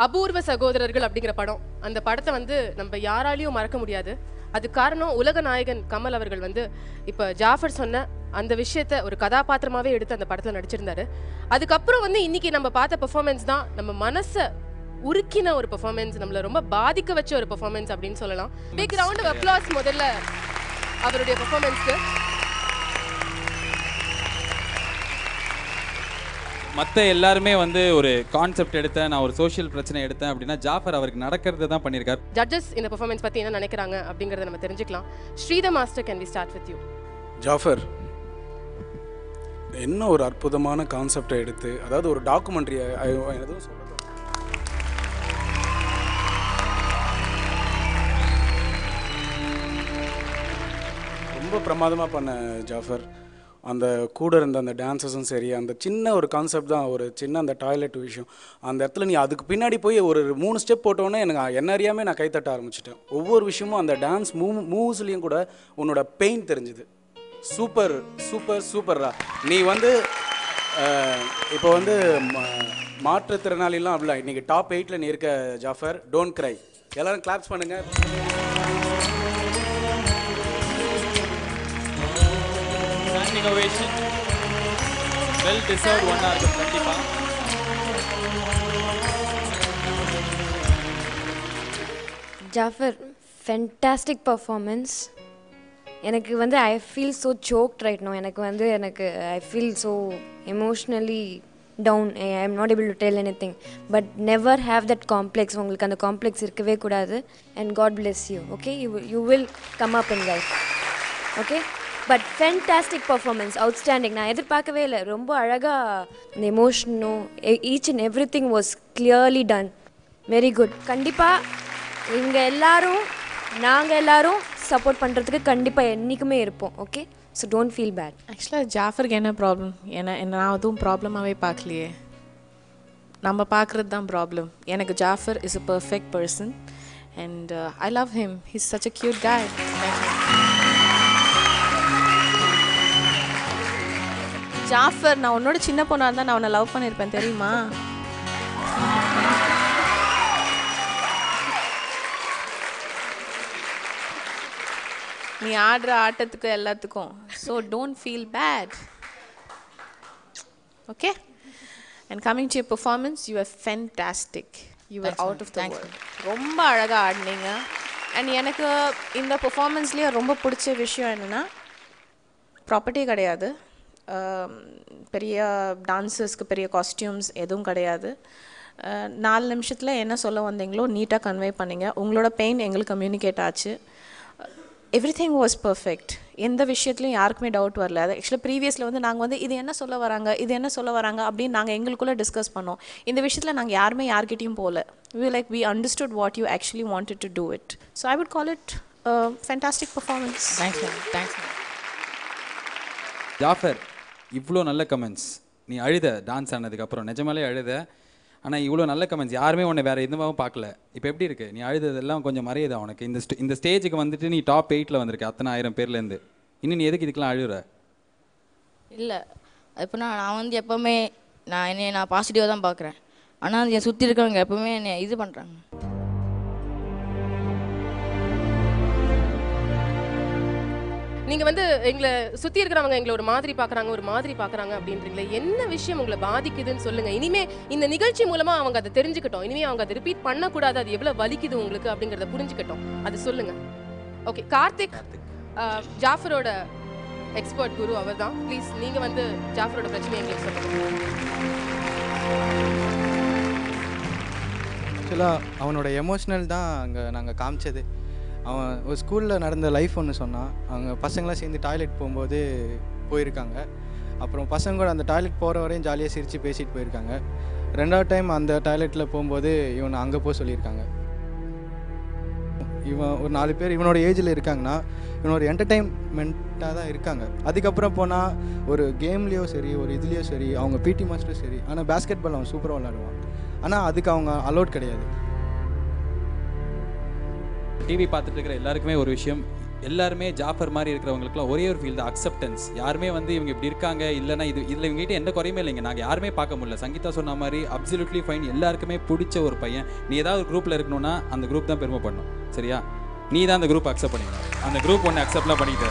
Speaker 2: அபூர்வ சகோதரர்கள் அப்படிங்கிற படம், அந்த படத்தை வந்து நம்ம யாராலையும் மறக்க முடியாது. அது காரணம் உலக நாயகன் கமல் அவர்கள் வந்து இப்போ ஜாஃபர் சொன்ன அந்த விஷயத்த ஒரு கதாபாத்திரமாவே எடுத்து அந்த படத்தில் நடிச்சிருந்தாரு. அதுக்கப்புறம் வந்து இன்னைக்கு நம்ம பார்த்த பெர்ஃபார்மன்ஸ் தான் நம்ம மனசை உருக்கின ஒரு பெர்ஃபார்மன்ஸ், நம்மளை ரொம்ப பாதிக்க வச்ச ஒரு பெர்ஃபார்மன்ஸ் அப்படின்னு சொல்லலாம். பிக் ரவுண்ட் ஆஃப் அப்ளாஸ் முதல்ல அவருடைய பெர்ஃபார்மன்ஸ்க்கு.
Speaker 3: மற்ற எல்லாருமே வந்து ஒரு கான்செப்ட் எடுத்தேன், நான் ஒரு சோஷியல் பிரச்சனை எடுத்தேன் அப்படின்னா ஜாஃபர் அவருக்கு நடக்கிறது தான் பண்ணியிருக்காரு.
Speaker 2: ஜட்ஜஸ் இந்த பெர்ஃபார்மன்ஸ் பற்றி என்ன நினைக்கிறாங்க அப்படிங்கிறத நம்ம தெரிஞ்சுக்கலாம். Sridhar master, can we start with you?
Speaker 9: Jaffer, என்ன ஒரு அற்புதமான கான்செப்டை எடுத்து, அதாவது ஒரு டாக்குமெண்ட்ரி, எதுவும் சொல்ல ரொம்ப பிரமாதமாக பண்ண ஜாஃபர். அந்த கூட இருந்த அந்த டான்ஸஸும் சரி, அந்த சின்ன ஒரு கான்செப்ட் தான், ஒரு சின்ன அந்த டாய்லெட் விஷயம், அந்த இடத்துல நீ அதுக்கு பின்னாடி போய் ஒரு 3 ஸ்டெப் போட்டோன்னே எனக்கு என்ன அறியாமல் நான் கைத்தட்ட ஆரம்பிச்சிட்டேன். ஒவ்வொரு விஷயமும் அந்த டான்ஸ் மூவ்ஸ்லேயும் கூட உன்னோட பெயின் தெரிஞ்சுது. சூப்பர் சூப்பர் சூப்பர்ரா. நீ வந்து இப்போ வந்து மாற்றுத்திறனாளிலாம் அப்படிலாம் இன்றைக்கி டாப் 8ல் நீ இருக்க ஜாஃபர். Don't cry. எல்லோரும் கிளாப்ஸ் பண்ணுங்கள்.
Speaker 3: Innovation well deserved ஒண்ணா இருக்கு கண்டிப்பா.
Speaker 8: Jaffer, fantastic performance. எனக்கு வந்து I feel so shocked right no. எனக்கு I feel so emotionally down. I am not able to tell anything. But never have that complex. உங்களுக்கு அந்த காம்ப்ளெக்ஸ் இருக்கவே கூடாது. And God bless you. Okay, you will come up in life. Okay, but fantastic performance, outstanding. நான் எதிர்பார்க்கவே இல்லை. ரொம்ப அழகாக இந்த எமோஷனும் each and every thing was clearly done. Very good. கண்டிப்பாக இங்கே எல்லாரும், நாங்கள் எல்லாரும் சப்போர்ட் பண்ணுறதுக்கு கண்டிப்பாக என்றைக்குமே இருப்போம். Okay, so don't feel bad.
Speaker 10: ஆக்சுவலாக ஜாஃபருக்கு என்ன ப்ராப்ளம்? நான் அதுவும் ப்ராப்ளமாகவே பார்க்கலையே. நம்ம பார்க்குறது தான் ப்ராப்ளம். எனக்கு Jaffer is a perfect person and I love him. He's such a cute guy. Jaffer, நான் உன்னோட சின்ன பொண்ணாக இருந்தால் நான் உன்னை லவ் பண்ணியிருப்பேன் தெரியுமா? நீ ஆடுற ஆட்டத்துக்கு எல்லாத்துக்கும். So don't feel bad. Okay, and coming to your performance, you are fantastic. You are out of the world. ரொம்ப அழகாக ஆடினீங்க. அண்ட் எனக்கு இந்த பெர்ஃபார்மன்ஸ்லேயே ரொம்ப பிடிச்ச விஷயம் என்னென்னா, ப்ராப்பர்ட்டி கிடையாது, பெரிய டான்ஸர்ஸ்க்கு பெரிய காஸ்டியூம்ஸ் எதுவும் கிடையாது. 4 நிமிஷத்தில் என்ன சொல்ல வந்தீங்களோ நீட்டாக கன்வே பண்ணிங்க. உங்களோட பெயின் எங்களுக்கு கம்யூனிகேட் ஆச்சு. Everything was perfect. எந்த விஷயத்துலையும் யாருக்குமே டவுட் வரல. அது ஆக்சுவலாக ப்ரீவியஸில் வந்து நாங்கள் வந்து இது என்ன சொல்ல வராங்க அப்படின்னு நாங்கள் எங்களுக்குள்ளே டிஸ்கஸ் பண்ணோம். இந்த விஷயத்தில் நாங்கள் யாருமே யார்கிட்டையும் போகல. we understood what you actually wanted to do it. So I would call it a fantastic performance. Thanks.
Speaker 3: Jaffer, இவ்வளோ நல்ல கமெண்ட்ஸ். நீ அழுத டான்ஸ் ஆனதுக்கப்புறம், நிஜமாலே அழுத. ஆனால் இவ்வளோ நல்ல கமெண்ட்ஸ், யாருமே உன்னை வேறு எதுவும் பார்க்கல. இப்போ எப்படி இருக்குது? நீ அழுததெல்லாம் கொஞ்சம் மறையுதா உனக்கு? இந்த ஸ்டேஜுக்கு வந்துட்டு நீ டாப் 8ல் வந்திருக்க அத்தனை 1000 பேர்லேருந்து. இன்னும் நீ எதுக்கு இதுக்கெல்லாம் அழுகுற?
Speaker 4: இல்லை, இப்போ நான் வந்து எப்போவுமே நான் பாசிட்டிவாக தான் பார்க்குறேன். ஆனால் என் சுற்றி இருக்கிறவங்க எப்போவுமே என்னை இது பண்ணுறாங்க.
Speaker 2: நீங்க வந்து எங்களை சுத்தி இருக்கிறவங்க எங்களை ஒரு மாதிரி பார்க்கறாங்க அப்படின்றீங்களே, என்ன விஷயம் உங்களை பாதிக்குதுன்னு சொல்லுங்க. இனிமே இந்த நிகழ்ச்சி மூலமா அவங்க அதை தெரிஞ்சுக்கிட்டோம். இனிமே அவங்க அதை ரிப்பீட் பண்ணக்கூடாது. அது எவ்வளவு வலிக்குது உங்களுக்கு அப்படிங்கறத புரிஞ்சுக்கிட்டோம். அது சொல்லுங்க. ஓகே, கார்த்திக், ஜாஃபரோட எக்ஸ்பர்ட் குரு அவர் தான். ப்ளீஸ் நீங்க வந்து ஜாஃபரோட பிரச்சனை எங்களுக்கு சொல்லுங்க.
Speaker 16: ஆக்சுவலாக அவனோட எமோஷ்னல் தான் அங்கே நாங்கள் காமிச்சது. அவன் ஒரு ஸ்கூலில் நடந்த லைஃப் ஒன்று சொன்னான். அவங்க பசங்களாம் சேர்ந்து டாய்லெட் போகும்போது போயிருக்காங்க. அப்புறம் பசங்க கூட அந்த டாய்லெட் போகிற வரையும் ஜாலியாக சிரித்து பேசிட்டு போயிருக்காங்க. 2வது டைம் அந்த டாய்லெட்டில் போகும்போது இவனை அங்கே போக சொல்லியிருக்காங்க. இவன் ஒரு 4 பேர் இவனோட ஏஜில் இருக்காங்கன்னா இவனோட என்டர்டெயின்மெண்ட்டாக தான் இருக்காங்க. அதுக்கப்புறம் போனால் ஒரு கேம்லேயோ சரி, ஒரு இதுலேயோ சரி, அவங்க பிடி மாஸ்டரும் சரி. ஆனால் பேஸ்கெட் பால் அவன் சூப்பராக விளாடுவான். ஆனால் அதுக்கு அவங்க அலோட் கிடையாது.
Speaker 3: டிவி பார்த்துட்டு இருக்கிற எல்லாருக்குமே ஒரு விஷயம், எல்லாருமே ஜாஃபர் மாதிரி இருக்கிறவங்களுக்குலாம் ஒரே ஒரு ஃபீல் தான், அக்செப்டன்ஸ். யாருமே வந்து இவங்க இப்படி இருக்காங்க இல்லைன்னா இதில் இவங்ககிட்ட எந்த குறையுமே இல்லைங்க, நாங்கள் யாருமே பார்க்க முடியல. சங்கீதா சொன்ன மாதிரி அப்சல்யூட்லி ஃபைன், எல்லாருக்குமே பிடிச்ச ஒரு பையன். நீ ஏதாவது ஒரு குரூப்பில் இருக்கணும்னா அந்த குரூப் தான் பெருமை பண்ணணும், சரியா? நீ தான் அந்த குரூப் அக்செப்ட் பண்ணிக்கணும், அந்த குரூப் ஒன்று அக்செப்ட்லாம் பண்ணிக்கிட்டு.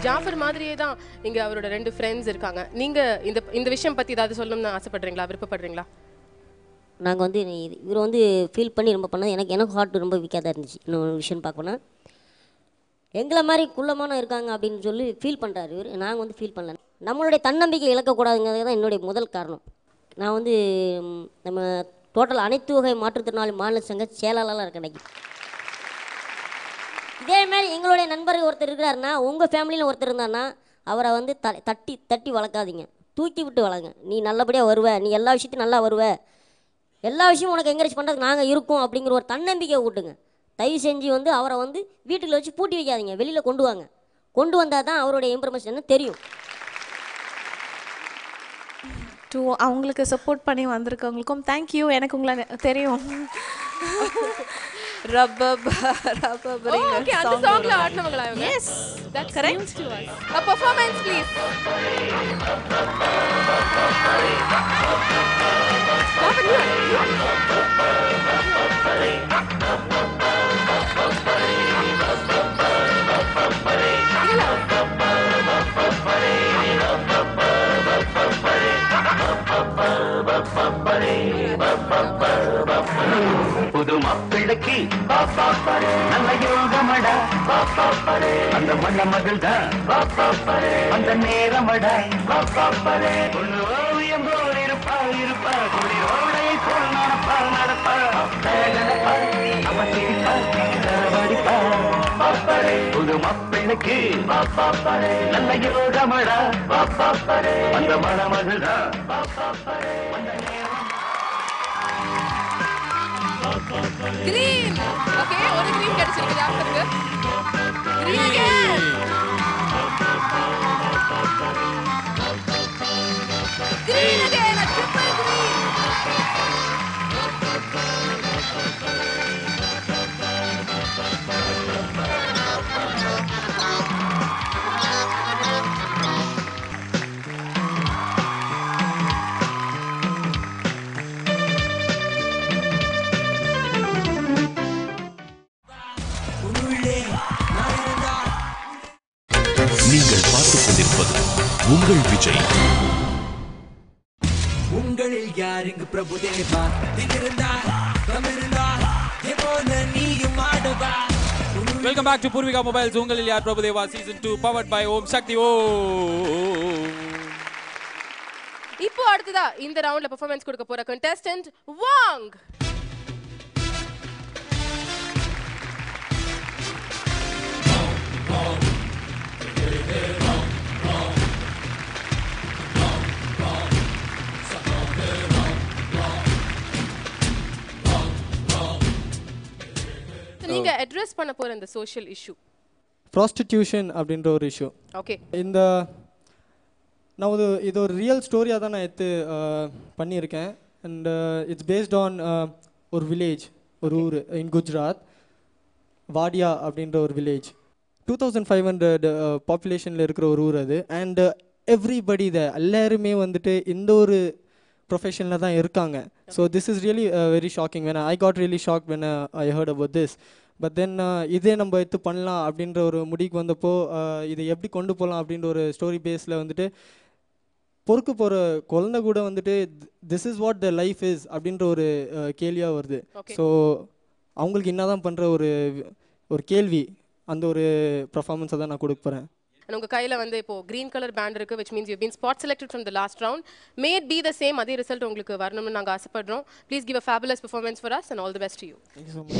Speaker 2: ஜாஃபர் மாதிரியே தான் இங்க அவரோட 2 ஃப்ரெண்ட்ஸ் இருக்காங்க. நீங்க இந்த விஷயம் பத்தி ஏதாவது சொல்லணும்னு ஆசைப்படுறீங்களா, விருப்பப்படுறீங்களா?
Speaker 17: நாங்கள் வந்து இவர் வந்து ஃபீல் பண்ணி ரொம்ப பண்ணது எனக்கு ஹார்ட் ரொம்ப வீக்காக தான் இருந்துச்சு. இன்னொரு விஷயம் பார்க்கணும்னா எங்களை மாதிரி குள்ளமான இருக்காங்க அப்படின்னு சொல்லி ஃபீல் பண்ணுறாரு இவர். நாங்கள் வந்து ஃபீல் பண்ணல. நம்மளுடைய தன்னம்பிக்கை இழக்கக்கூடாதுங்கிறது தான் என்னுடைய முதல் காரணம். நான் வந்து நம்ம டோட்டல் அனைத்து வகை மாற்றுத்திறனாளி மாநில சங்க செயலாளராக இருக்கேன் இன்னைக்கு. இதேமாதிரி எங்களுடைய நண்பர் ஒருத்தர் இருக்கிறாருன்னா, உங்கள் ஃபேமிலியில் ஒருத்தர் இருந்தாருன்னா அவரை வந்து தட்டி தட்டி வளர்க்காதீங்க, தூக்கி விட்டு வளங்க. நீ நல்லபடியாக வருவ, நீ எல்லா விஷயத்தையும் நல்லா வருவ, எல்லா விஷயமும் உனக்கு என்கரேஜ் பண்ணுறதுக்கு நாங்கள் இருக்கோம் அப்படிங்கிற ஒரு தன்னம்பிக்கையை ஊட்டுங்க. தயவு செஞ்சு வந்து அவரை வந்து வீட்டுக்குள்ள வச்சு பூட்டி வைக்காதீங்க, வெளியில் கொண்டு வாங்க. கொண்டு வந்தால் தான் அவருடைய இன்ஃபர்மேஷன் தெரியும்.
Speaker 10: அவங்களுக்கு சப்போர்ட் பண்ணி வந்திருக்கவங்களுக்கும் தேங்க்யூ. எனக்கு உங்களை தெரியும்.
Speaker 2: Okay, அந்த சாங்ல ஆடுனவங்களா இவங்க?
Speaker 10: Yes,
Speaker 2: that's
Speaker 10: correct.
Speaker 2: news to us. A performance please.
Speaker 18: புது மாப்பிள்ளைக்கு நல்ல யோகமடா, அந்த மண்ண மகள் தான் அந்த நேரமடா. பொண்ணு ஓவியம் போல் இருப்பா இருப்பா, குளிரோடை போல் நடப்பா நடப்பா, அவன் சிரிப்பா வடிப்பா. புது மாப்பிள்ளைக்கு நல்ல யோகமடா, அந்த மணமகள் தான்
Speaker 2: Green. Okay, ஒரு green கிடைச்சிருக்கு ஜாஃபருக்கு. Green again. Green again, a triple green.
Speaker 1: நீங்கள் பார்த்துக் கொண்டிருப்பது உங்கள் விஜய்.
Speaker 7: உங்களில் யார் இங்கு பிரபுதேவா? திகிருந்தா தமிழ்ந்தா போல நீயும் ஆடவா.
Speaker 3: Welcome back to Poorvika mobiles. உங்களில் யார் Prabhudeva season 2 powered by Om Sakthi.
Speaker 2: இப்போ அடுத்ததா இந்த ரவுண்ட்ல பெர்ஃபார்மன்ஸ் கொடுக்க போற contestant வாங். நீங்க அட்ரஸ் பண்ண போற இந்த சோஷியல் இஷ்யூ
Speaker 19: ப்ராஸ்டிடியூஷன் அப்படின்ற ஒரு இஷ்யூ.
Speaker 2: ஓகே,
Speaker 19: நான் இது ஒரு ரியல் ஸ்டோரியாக தான் நான் எடுத்து பண்ணியிருக்கேன். அண்ட் இட்ஸ் பேஸ்ட் ஆன் ஒரு வில்லேஜ், ஒரு ஊர் இன் குஜராத், வாடியா அப்படின்ற ஒரு வில்லேஜ். 2500 பாப்புலேஷனில் இருக்கிற ஒரு ஊர் அது. அண்ட் எவ்ரிபடி எல்லாருமே வந்துட்டு இந்த ஒரு ப்ரொஃபஷனில் தான் இருக்காங்க. So this is really very shocking. When I got really shock when I heard about this. But then இதே நம்ம எடுத்து பண்ணலாம் அப்படின்ற ஒரு முடிவுக்கு வந்தப்போ இதை எப்படி கொண்டு போகலாம் அப்படின்ற ஒரு ஸ்டோரி பேஸில் வந்துட்டு பொறுக்க போகிற குழந்தை கூட வந்துட்டு this is what the life is அப்படின்ற ஒரு கேள்வியாக வருது. ஸோ அவங்களுக்கு என்ன தான் பண்ணுற ஒரு கேள்வி, அந்த ஒரு பர்ஃபார்மன்ஸை தான் நான் கொடுக்க போகிறேன்.
Speaker 2: உங்க கையில வந்து இப்போ green color band இருக்கு, which means you've been spot selected from the last round. May it be the same, அதே ரிசல்ட் உங்களுக்கு வரணும்னு நாங்க ஆசைப்படுறோம். Please give a fabulous performance for us and all the best to you.
Speaker 19: Thank you so much.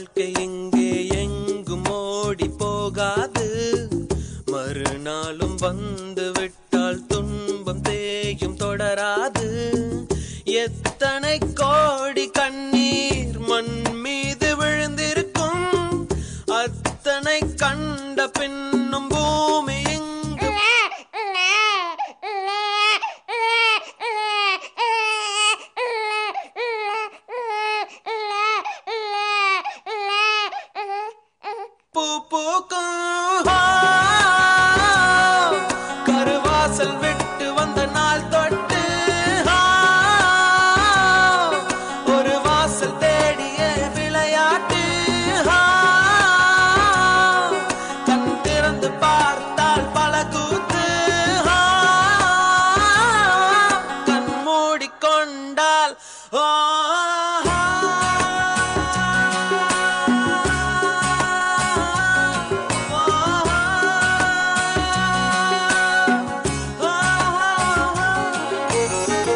Speaker 20: வாழ்க்கை எங்கே எங்கும் ஓடி போகாது மறுநாளும் வந்து விட்டால் துன்பம் தேயும் தொடராது எத்தனை கோடி கண்ணீர் மண் மீது விழுந்திருக்கும் அத்தனை கண்ட பின்னும் பூமி எங்கு பூ பூக்கும் கருவாசல் விட்டு வந்த நாள் தொட்டு ஒரு வாசல் தேடிய விளையாட்டு கண் திறந்து பார்த்தால் பல கூத்து கண் மூடிக்கொண்டால்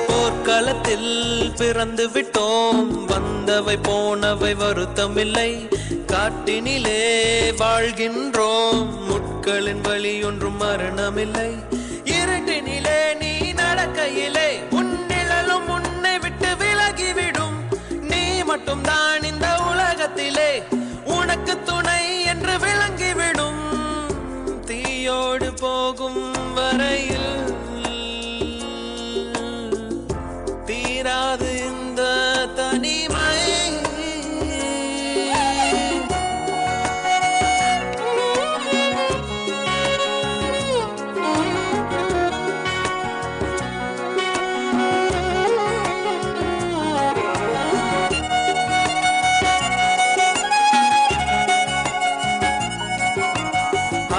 Speaker 20: போர்க்களத்தில் பிறந்து விட்டோம் வந்தவை போனவை வருத்தமில்லை காட்டினிலே வாழ்கின்றோம் முட்களின் வழி ஒன்றும் மரணமில்லை இருட்டினிலே நீ நடக்கையிலே உன் நிழலும் உன்னை விட்டு விலகிவிடும் நீ மட்டும் தான் இந்த உலகத்திலே உனக்கு துணை என்று விளங்கிவிடும் தீயோடு போகும் வரையில் தீராது இந்த தனிமை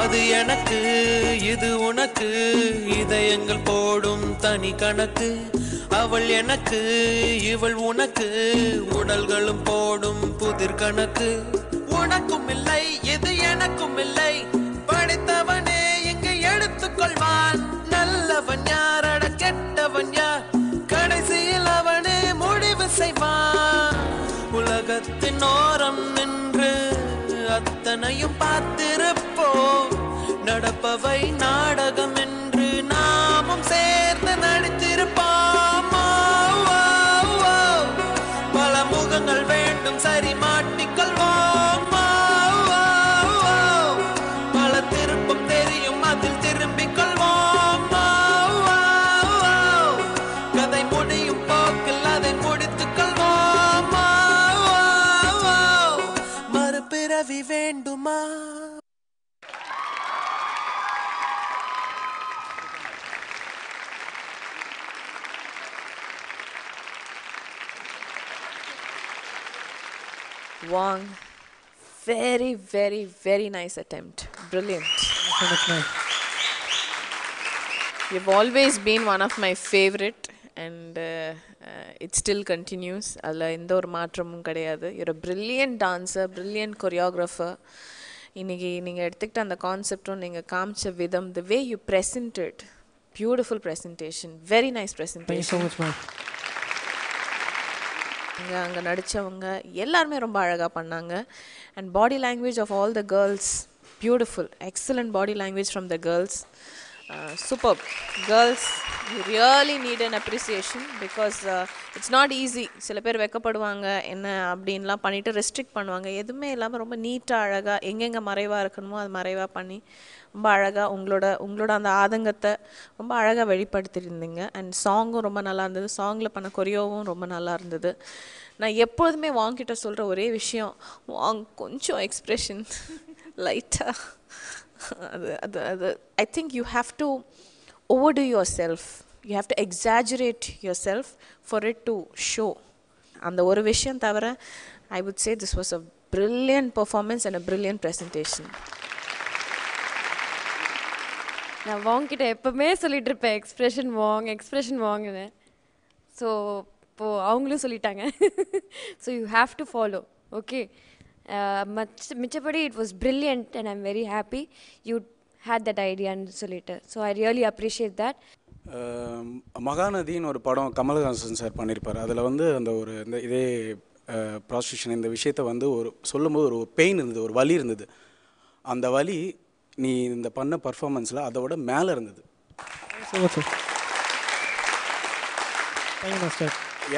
Speaker 20: அது எனக்கு இது உனக்கு இதயங்கள் போடும் தனி கணக்கு அவள் எனக்கு இவள் உனக்கு உடல்களும் போடும் புதிர் கணக்கு உனக்கும் இல்லை இது எனக்கும் இல்லை படித்தவனே இங்கு எடுத்துக்கொள்வான் நல்லவன் யாரட கெட்டவன் யார் கடைசியில் அவனே முடிவு செய்வான் உலகத்தின் ஓரம் நின்று அத்தனையும் பார்த்திருப்போம் நடப்பவை நாடகம் என்று நாமும் சேர்ந்து நடித்திருப்போம் பல முகங்கள் வேண்டும் சரி மாட்டிக்கொள்வோம் பல திருப்பம் தெரியும் அதில் திரும்பிக் கொள்வோம் கதை முடியும் போக்கில் அதை முடித்துக் கொள்வோம் மறுபிறவி வேண்டுமா
Speaker 10: Wong, very, very, very nice attempt. Brilliant.
Speaker 19: So much nice.
Speaker 10: You've always been one of my favorite and it still continues. Alla indha or maatramum kedaiyadhu. You're a brilliant dancer, brilliant choreographer. Iniki neenga eduthukta and concept neenga kaamicha vidham, the way you presented, beautiful presentation, very nice presentation.
Speaker 19: Thank you so much, ma'am.
Speaker 10: அங்கே நடித்தவங்க எல்லாருமே ரொம்ப அழகாக பண்ணாங்க and body language of all the girls beautiful excellent body language from the girls super girls you really need an appreciation because it's not easy சில பேர் வெக்கப்படுவாங்க என்ன அப்படின்லாம் பண்ணிவிட்டு ரெஸ்ட்ரிக்ட் பண்ணுவாங்க எதுவுமே இல்லாமல் ரொம்ப நீட்டாக அழகாக எங்கெங்கே மறைவாக இருக்கணுமோ அது மறைவாக பண்ணி ரொம்ப அழகாக உங்களோட அந்த ஆதங்கத்தை ரொம்ப அழகாக வெளிப்படுத்தியிருந்தீங்க அண்ட் சாங்கும் ரொம்ப நல்லா இருந்தது சாங்கில் பண்ண கொரியோவும் ரொம்ப நல்லா இருந்தது நான் எப்பொழுதுமே வாங்கிட்ட சொல்கிற ஒரே விஷயம் வாங் கொஞ்சம் எக்ஸ்ப்ரெஷன் லைட்டாக அது I think you have to overdo yourself. You have to exaggerate yourself for it to show. அந்த ஒரு விஷயம் தவிர I would say this was a brilliant performance and a brilliant presentation.
Speaker 8: நான் வாங்கிட்ட எப்பவுமே சொல்லிட்டு இருப்பேன் எக்ஸ்பிரஷன் வாங்குன்னு ஸோ இப்போது அவங்களும் சொல்லிட்டாங்க so you have to follow okay மிச்சபடி it was brilliant and I'm very happy you had that ஐடியான்னு சொல்லிட்டு so I really appreciate that.
Speaker 9: மகாநதின்னு ஒரு படம் கமல்ஹாசன் சார் பண்ணியிருப்பார். அதில் வந்து அந்த ஒரு இந்த இதே ப்ராஸ்டியூஷன் இந்த விஷயத்தை வந்து ஒரு சொல்லும்போது ஒரு பெயின் இருந்தது, ஒரு வலி இருந்தது. அந்த வலி நீ இந்த பண்ண பர்ஃபார்மன்ஸில் அதை விட மேலே இருந்தது.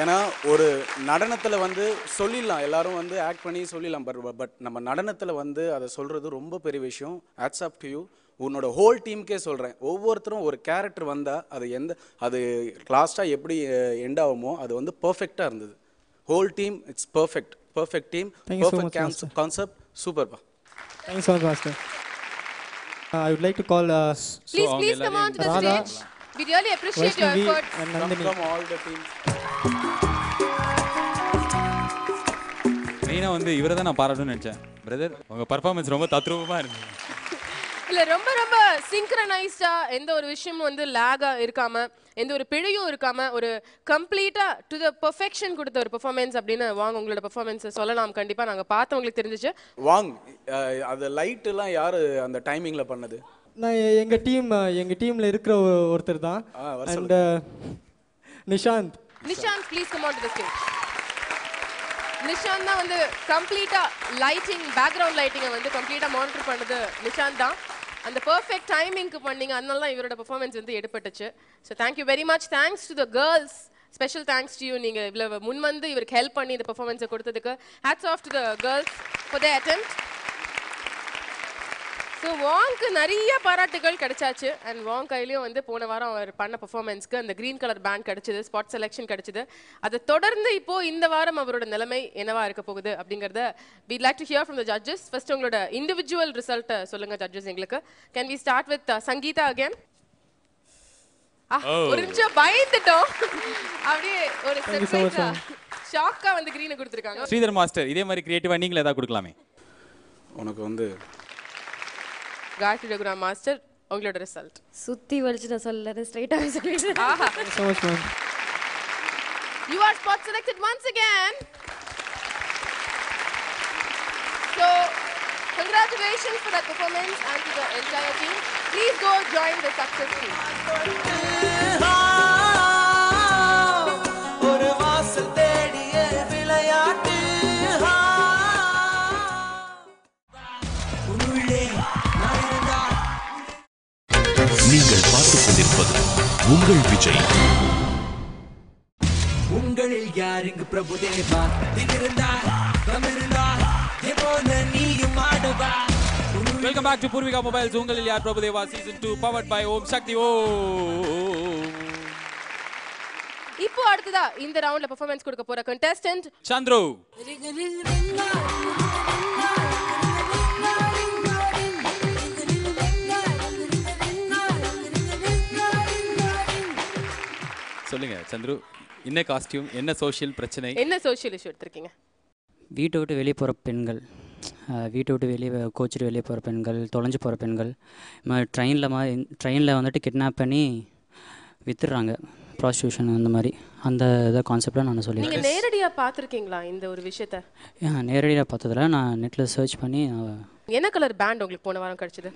Speaker 9: ஏன்னா ஒரு நடனத்தில் வந்து சொல்லிடலாம், எல்லாரும் வந்து ஆக்ட் பண்ணி சொல்லிடலாம், பட் நம்ம நடனத்தில் வந்து அதை சொல்கிறது ரொம்ப பெரிய விஷயம். Hats off to you. உன்னோட ஹோல் டீமுக்கே சொல்கிறேன், ஒவ்வொருத்தரும் ஒரு கேரக்டர் வந்தால் அது லாஸ்ட்டாக எப்படி எண்ட் ஆகுமோ அது வந்து பர்ஃபெக்டாக இருந்தது. Whole team it's perfect team, perfect concept, சூப்பர்ப்பா.
Speaker 19: Thanks so much, Master. I would like to call
Speaker 2: please come on to the stage. We really appreciate your efforts
Speaker 9: from all the teams.
Speaker 3: மெயினாக வந்து இவரை தான் நான் பாராட்டணும்னு நினச்சேன். Brother, உங்கள் performance ரொம்ப தத்ரூபமாக இருந்தது.
Speaker 2: இல்லை, ரொம்ப ரொம்ப சிங்க்ரனைஸ்டாக, எந்த ஒரு விஷயமும் வந்து லேகாக இருக்காமல், எந்த ஒரு பிழையும் இருக்காமல், ஒரு கம்ப்ளீட்டாக டு த பெர்ஃபெக்ஷன் கொடுத்த ஒரு பெர்ஃபார்மன்ஸ் அப்படின்னு வாங்க உங்களோட பெர்ஃபார்மன்ஸை சொல்லலாம். கண்டிப்பாக நாங்கள் பார்த்தவங்களுக்கு தெரிஞ்சிச்சு.
Speaker 9: வாங்க, அது லைட்டெல்லாம் யார் அந்த டைமிங்கில் பண்ணது?
Speaker 19: நான் எங்கள் டீமில் இருக்கிற ஒருத்தர் தான். And Nishanth,
Speaker 2: please come on to the stage. Nishanth தான் வந்து கம்ப்ளீட்டாக லைட்டிங், பேக்ரவுண்ட் லைட்டிங்கை வந்து கம்ப்ளீட்டாக மானிட்டர் பண்ணது நிஷாந்த் தான். அந்த பர்ஃபெக்ட் டைமிங்க்கு பண்ணீங்க, அதனால தான் இவரோட பெர்ஃபார்மன்ஸ் வந்து எடுப்பட்டுச்சு. So thank you very much. Thanks to the girls, special thanks to you. நீங்கள் இவ்வளோ முன் வந்து இவருக்கு ஹெல்ப் பண்ணி இந்த பெர்ஃபார்மன்ஸை கொடுத்ததுக்கு hats off to the girls for the attempt. So வாங்க்கு நிறைய பாராட்டுகள் கிடைச்சாச்சு. அண்ட் வாங் கையிலையும் வந்து போன வாரம் அவர் பண்ண பெர்ஃபார்மன்ஸ்க்கு அந்த க்ரீன் கலர் பேண்ட் கிடைச்சிது, ஸ்பாட் செலெக்ஷன் கிடைச்சிது. அதை தொடர்ந்து இப்போது இந்த வாரம் அவரோட நிலைமை என்னவா இருக்க போகுது அப்படிங்கிறத we'd like to hear from the judges. First உங்களோட இண்டிவிஜுவல் ரிசல்ட்டை சொல்லுங்கள் ஜட்ஜஸ் எங்களுக்கு. Can we start with Sangeeta again? ஒரு நிமிஷம் பயந்துட்டோம், அப்படியே ஒரு சர்ப்ரைஸா ஷாக்கா வந்து க்ரீனை கொடுத்துருக்காங்க.
Speaker 3: ஸ்ரீதர் மாஸ்டர், இதே மாதிரி கிரியேட்டிவாக நீங்களே ஏதாவது கொடுக்கலாமே.
Speaker 9: உனக்கு வந்து
Speaker 2: காயத்ரி ரகுராம் மாஸ்டர், உங்களோட ரிசல்ட்.
Speaker 8: சுத்தி வலிச்சு நான் சொல்லல, ஸ்ட்ரைட்டாவே சொல்லிட்டேன்.
Speaker 2: ஆஹா,
Speaker 19: so much fun.
Speaker 2: You are spot selected once again. So congratulations for that performance and to the entire team. Please go join the success team.
Speaker 20: ஒரு வாசல் தேடிய விளையாட்டு
Speaker 1: நீங்கள் பார்த்துக் கொண்டிருப்பது உங்கள் விஜய்.
Speaker 7: உங்களில் யார் இங்கு பிரபுதேவா? திகிருந்தார் தமிழ்ந்தார் எப்போது நீயும் ஆடவா?
Speaker 3: Welcome back to Poorvika mobiles. உங்களில் யார் Prabhudeva season 2 powered by Om Sakthi.
Speaker 2: இப்போ அடுத்ததா இந்த ரவுண்ட்ல பெர்ஃபார்மன்ஸ் கொடுக்க போற கண்டெஸ்டன்ட்
Speaker 3: சந்துரு. சொல்லுங்க சந்துரு, என்ன காஸ்டியூம், என்ன சோஷியல் பிரச்சனை,
Speaker 2: என்ன சோஷியல் இஷ்யூ எடுத்திருக்கீங்க?
Speaker 21: வீட்டை விட்டு வெளியே போகிற பெண்கள், வீட்டை விட்டு வெளியே கோச்சிட்டு வெளியே போகிற பெண்கள், தொலைஞ்சு போகிற பெண்கள், ட்ரெயினில் வந்துட்டு கிட்னாப் பண்ணி வித்துடுறாங்க, ப்ராஸ்டியூஷன் அந்த மாதிரி அந்த இதை கான்செப்டில் நான் சொல்லியிருக்கேன்.
Speaker 2: நீங்கள் நேரடியாக பார்த்துருக்கீங்களா இந்த ஒரு விஷயத்த?
Speaker 21: நேரடியாக பார்த்ததில்ல, நான் நெட்டில் சர்ச் பண்ணி.
Speaker 2: என்ன கலர் பேண்ட் உங்களுக்கு போன வாரம் கிடச்சிது?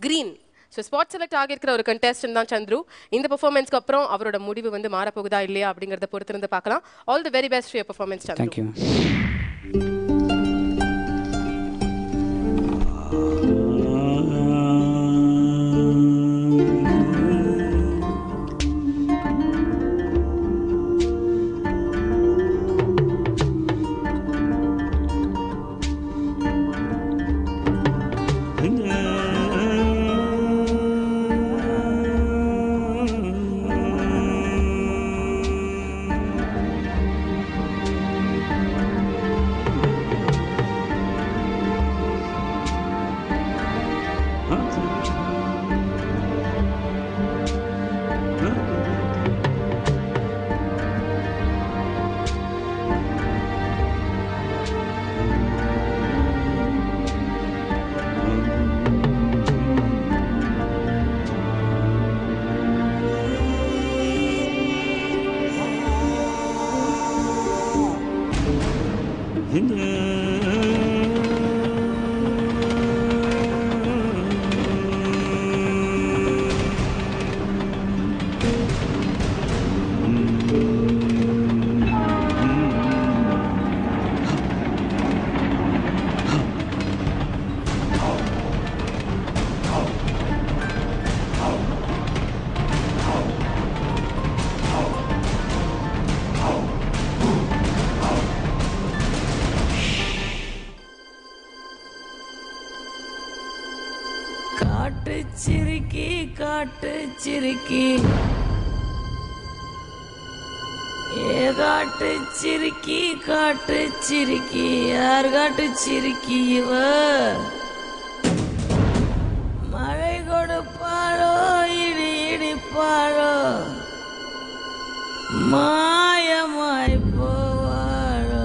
Speaker 21: க்ரீன்.
Speaker 2: ஸோ ஸ்பாட் செலக்ட் ஆகியிருக்கிற ஒரு கண்டெஸ்டன்ட் தான் சந்துரு. இந்த பெர்ஃபார்மன்ஸ்க்கு அப்புறம் அவரோட முடிவு வந்து மாறப்போகுதா இல்லையா அப்படிங்கிறத பொறுத்திருந்து பார்க்கலாம். All the very best for your performance Chandru.
Speaker 21: Thank you.
Speaker 5: காட்டு சிரிக்கி காட்டு சிரிக்கி காட்டு சிரிக்கி காட்டு சிரிக்கி யார் காட்டு சிரிக்கி இவ மழை கொடுப்பாளோ இடி இடிப்பாளோ மாயமாய் போவாளோ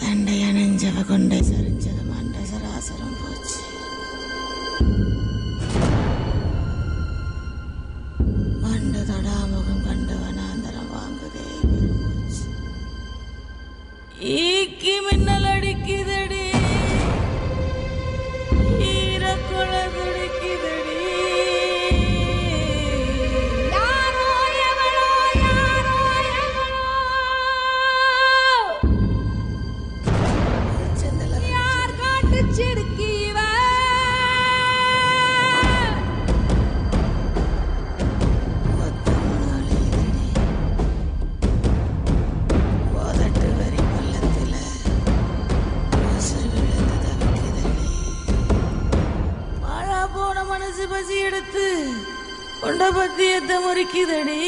Speaker 5: தண்டை அணைஞ்சவ கொண்டை சரிஞ்சது மண்டை சராசரம் போச்சு மண்டு தொடாமுகம் கண்டவனாந்தரம் வாங்குதே பெருமூச்சு ஈக்கி மின்னல் அடிக்குதடி ஈரக்குள துடிக்குதடி பசி எடுத்து கொண்ட பத்தியத்தை முறிக்குதடி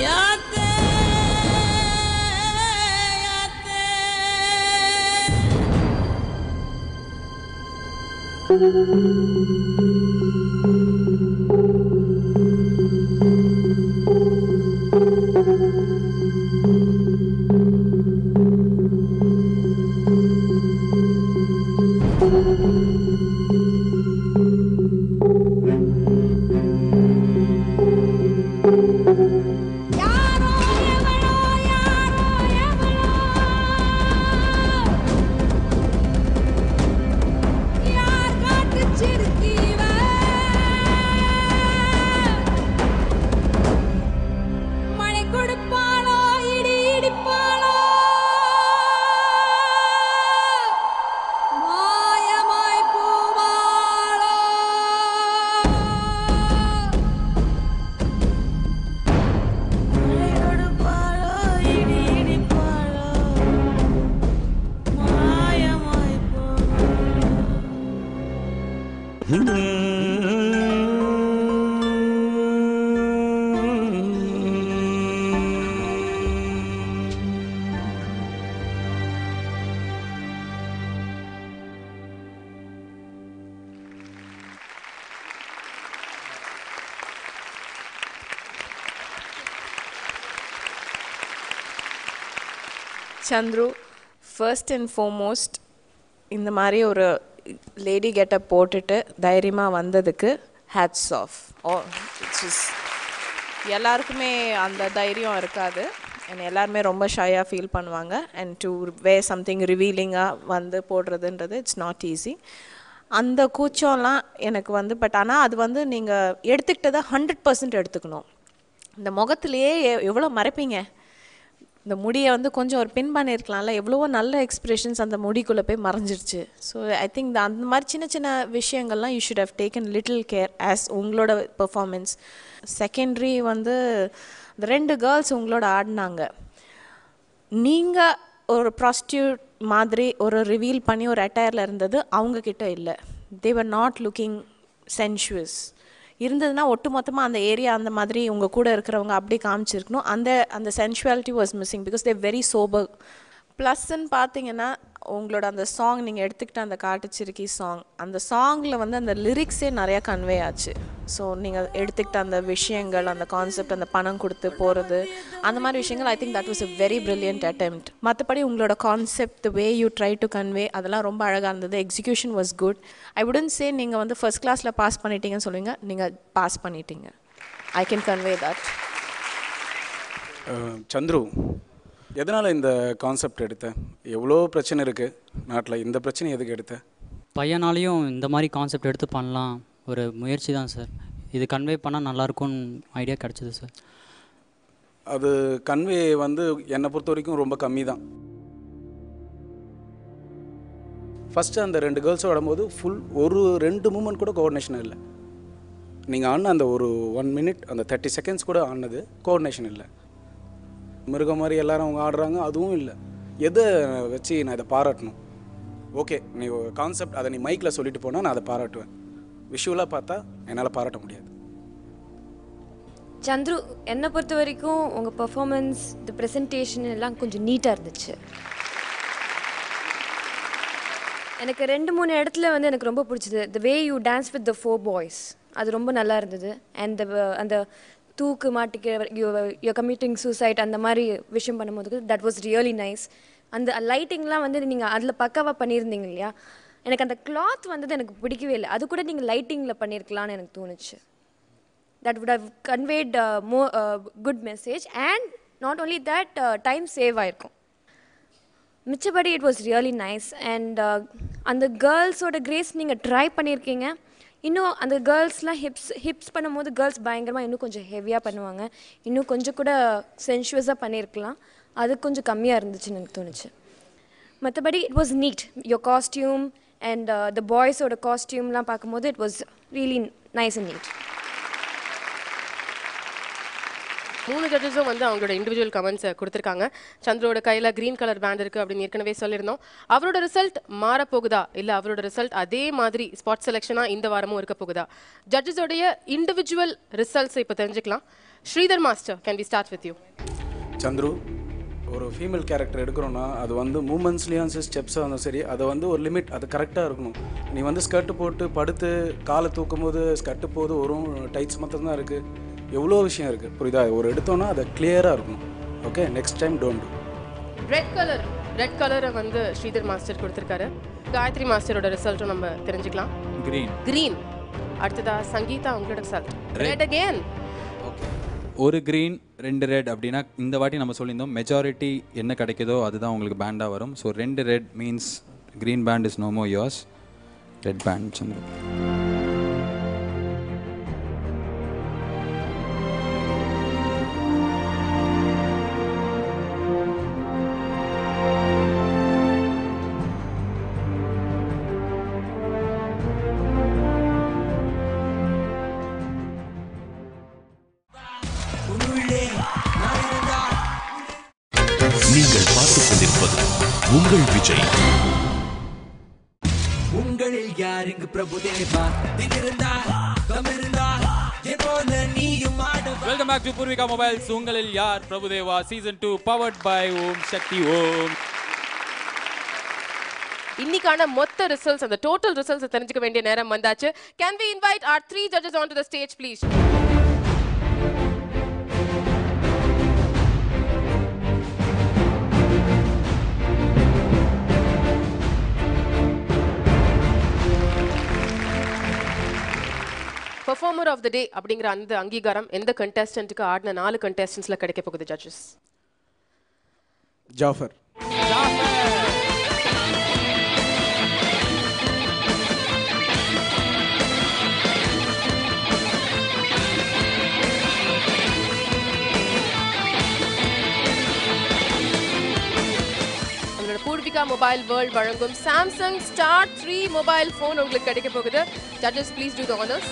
Speaker 5: யாத்தே
Speaker 10: சந்துரு, ஃபர்ஸ்ட் அண்ட் ஃபார்மோஸ்ட் இந்த மாதிரி ஒரு லேடி கெட்டப் போட்டுட்டு தைரியமாக வந்ததுக்கு ஹேட்ஸ் ஆஃப். எல்லாருக்குமே அந்த தைரியம் இருக்காது அண்ட் எல்லாருமே ரொம்ப ஷையாக ஃபீல் பண்ணுவாங்க. அண்ட் டு வேர் சம்திங் ரிவீலிங்காக வந்து போடுறதுன்றது இட்ஸ் நாட் ஈஸி. அந்த கூச்சம்லாம் எனக்கு வந்து பட் ஆனால் அது வந்து நீங்கள் எடுத்துக்கிட்டதை 100% எடுத்துக்கணும். இந்த முகத்துலேயே எவ்வளோ மறைப்பீங்க, இந்த முடியை வந்து கொஞ்சம் ஒரு பின் பண்ணியிருக்கலாம்ல, எவ்வளவோ நல்ல எக்ஸ்ப்ரெஷன்ஸ் அந்த முடிக்குள்ளே போய் மறைஞ்சிருச்சு. ஸோ ஐ திங்க் அந்த மாதிரி சின்ன சின்ன விஷயங்கள்லாம் you should have taken little care as உங்களோட பெர்ஃபார்மன்ஸ். செகண்டரி வந்து இந்த 2 கேர்ள்ஸ் உங்களோட ஆடினாங்க. நீங்கள் ஒரு ப்ராஸ்டியூட் மாதிரி ஒரு ரிவீல் பண்ணி ஒரு அட்டையரில் இருந்தது அவங்கக்கிட்ட இல்லை. தே வர் நாட் லுக்கிங் சென்ஷுவஸ். இருந்ததுன்னா ஒட்டு மொத்தமாக அந்த ஏரியா அந்த மாதிரி உங்கள் கூட இருக்கிறவங்க அப்படி காமிச்சிருக்கணும். அந்த sensuality was missing because they very sober. ப்ளஸ்ன்னு பார்த்தீங்கன்னா உங்களோட அந்த சாங் நீங்கள் எடுத்துக்கிட்ட அந்த காட்டுச்சிருக்கி சாங், அந்த சாங்கில் வந்து அந்த லிரிக்ஸே நிறையா கன்வே ஆச்சு. ஸோ நீங்கள் எடுத்துக்கிட்ட அந்த விஷயங்கள், அந்த கான்செப்ட், அந்த பணம் கொடுத்து போகிறது, அந்த மாதிரி விஷயங்கள் I think that was a very brilliant attempt. மற்றபடி உங்களோட concept, the way you try to convey, அதெல்லாம் ரொம்ப அழகாக இருந்தது. Execution was good. I wouldn't say நீங்கள் வந்து ஃபர்ஸ்ட் கிளாஸில் பாஸ் பண்ணிட்டீங்கன்னு சொல்லுவீங்க, நீங்கள் பாஸ் பண்ணிட்டீங்க. I can convey that.
Speaker 9: Chandru, எதனால் இந்த கான்செப்ட் எடுத்த? எவ்வளோ பிரச்சனை இருக்குது நாட்டில், இந்த பிரச்சனை எதுக்கு எடுத்த?
Speaker 21: பையனாலையும் இந்த மாதிரி கான்செப்ட் எடுத்து பண்ணலாம், ஒரு முயற்சி தான் சார். இது கன்வே பண்ணால் நல்லாயிருக்கும்னு ஐடியா கிடச்சிது சார்.
Speaker 9: அது கன்வே வந்து என்னை பொறுத்த வரைக்கும் ரொம்ப கம்மி தான். ஃபஸ்ட்டு அந்த 2 கேர்ள்ஸும் ஆடும்போது ஃபுல் ஒரு 2 மூமெண்ட் கூட கோஆர்டினேஷன் இல்லை. நீங்கள் ஆடின அந்த ஒரு 1 மினிட், அந்த 30 செகண்ட்ஸ் கூட ஆடினது கோஆர்டினேஷன் இல்லை. மிருகம் மாதிரி எல்லாரும் அவங்க ஆடுறாங்க, அதுவும் இல்லை. எதை வச்சு நான் இதை பாராட்டணும்? ஓகே, நீ கான்செப்ட் அதை நீ மைக்கில் சொல்லிட்டு போனால் நான் அதை பாராட்டுவேன். விஷுவலாக பார்த்தா என்னால் பாராட்ட முடியாது.
Speaker 8: சந்துரு, என்னை பொறுத்த வரைக்கும் உங்கள் பெர்ஃபார்மன்ஸ், இந்த ப்ரெசன்டேஷன் எல்லாம் கொஞ்சம் நீட்டாக இருந்துச்சு. எனக்கு 2-3 இடத்துல வந்து எனக்கு ரொம்ப பிடிச்சது. The way you dance with the 4 boys, அது ரொம்ப நல்லா இருந்தது. அண்ட் அந்த தூக்கு மாட்டிக்க யூ கமிட்டிங் சூசைட் அந்த மாதிரி விஷயம் பண்ணும்போது தட் வாஸ் ரியலி நைஸ். அந்த லைட்டிங்லாம் வந்து நீங்கள் அதில் பக்காவாக பண்ணியிருந்தீங்க இல்லையா? எனக்கு அந்த கிளாத் வந்தது எனக்கு பிடிக்கவே இல்லை. அது கூட நீங்கள் லைட்டிங்கில் பண்ணியிருக்கலான்னு எனக்கு தோணுச்சு. That would have conveyed more good message, and not only that, time save ஆயிருக்கும். மிச்சபடி it was really nice. And அந்த கேர்ள்ஸோட கிரேஸ் நீங்கள் ட்ரை பண்ணியிருக்கீங்க. இன்னும் அந்த கேர்ள்ஸ்லாம் ஹிப்ஸ் பண்ணும்போது கேர்ள்ஸ் பயங்கரமாக இன்னும் கொஞ்சம் ஹெவியாக பண்ணுவாங்க. இன்னும் கொஞ்சம் கூட சென்ஷுவஸாக பண்ணியிருக்கலாம். அது கொஞ்சம் கம்மியாக இருந்துச்சுன்னு எனக்கு தோணுச்சு. மற்றபடி it was neat. Your costume and the பாய்ஸோட காஸ்டியூம்லாம் பார்க்கும்போது it was really nice and neat.
Speaker 2: 3 ஜட்ஜஸும் வந்து அவங்களோட இண்டிவிஜுவல் கமெண்ட்ஸை கொடுத்துருக்காங்க. சந்திரோட கையில் க்ரீன் கலர் பேண்ட் இருக்குது அப்படின்னு ஏற்கனவே சொல்லியிருந்தோம். அவரோட ரிசல்ட் மாறப்போகுதா, இல்லை அவரோட ரிசல்ட் அதே மாதிரி ஸ்பாட் செலெக்ஷனாக இந்த வாரமும் இருக்க போகுதா? ஜட்ஜஸோடைய இண்டிவிஜுவல் ரிசல்ட்ஸை இப்போ தெரிஞ்சுக்கலாம். Sridhar master, can we start with you?
Speaker 9: Chandru, ஒரு ஃபீமேல் கேரக்டர் எடுக்கிறோன்னா அது வந்து மூமெண்ட்ஸ்லேயும் சரி ஸ்டெப்ஸாக இருந்தாலும் சரி அதை வந்து ஒரு லிமிட், அது கரெக்டாக இருக்கணும். நீ வந்து ஸ்கர்ட்டு போட்டு படுத்து காலை தூக்கும் போது ஸ்கர்ட்டு போது ஒரு டைட்ஸ் மட்டும் தான் இருக்குது. எவ்வளோ விஷயம் இருக்குது, புரியுதா? ஒரு எடுத்தோன்னா அதை கிளியராக இருக்கணும். Okay, next time don't do.
Speaker 2: Red கலரை வந்து ஸ்ரீதர் மாஸ்டர் கொடுத்துருக்காரு. காயத்ரி மாஸ்டரோட ரிசல்ட்டும் நம்ம தெரிஞ்சுக்கலாம். கிரீன். அடுத்ததா சங்கீதா, உங்களோட ரிசல்ட் ரெட் அகேன்.
Speaker 3: ஓகே, ஒரு க்ரீன் 2 ரெட் அப்படின்னா இந்த வாட்டி நம்ம சொல்லியிருந்தோம் மெஜாரிட்டி என்ன கிடைக்குதோ அதுதான் உங்களுக்கு பேண்டாக வரும். So 2 red means green band is no more yours. Red band Chandru.
Speaker 1: நீங்கள் பார்த்துக் கொண்டிருப்பது உங்கள் விஜய்.
Speaker 7: உங்களில் யார் இங்கு பிரபுதேவா? திகிருந்தா தமிருந்தா எப்போல நீயும் ஆடவா.
Speaker 3: Welcome back to Poorvika mobiles. உங்களில் யார் Prabhudeva season 2 powered by Om Sakthi Om.
Speaker 2: இன்னைக்கான மொத்த ரிசல்ட்ஸ், அந்த டோட்டல் ரிசல்ட்ஸ் தெரிஞ்சுக்க வேண்டிய நேரம் வந்தாச்சு. Can we invite our 3 judges onto the stage, please? Performer of the day அப்படிங்கிற அந்த அங்கீகாரம் எந்த கண்டெஸ்டன்ட்டுக்கு ஆடின 4 கண்டெஸ்டன்ட்ஸ்ல கிடைக்க போகுது judges?
Speaker 9: Jaffer.
Speaker 2: Poorvika mobile world வழங்கும் சாம்சங் ஸ்டார் 3 மொபைல் ஃபோன் உங்களுக்கு கிடைக்க போகுது. Judges please do the honours.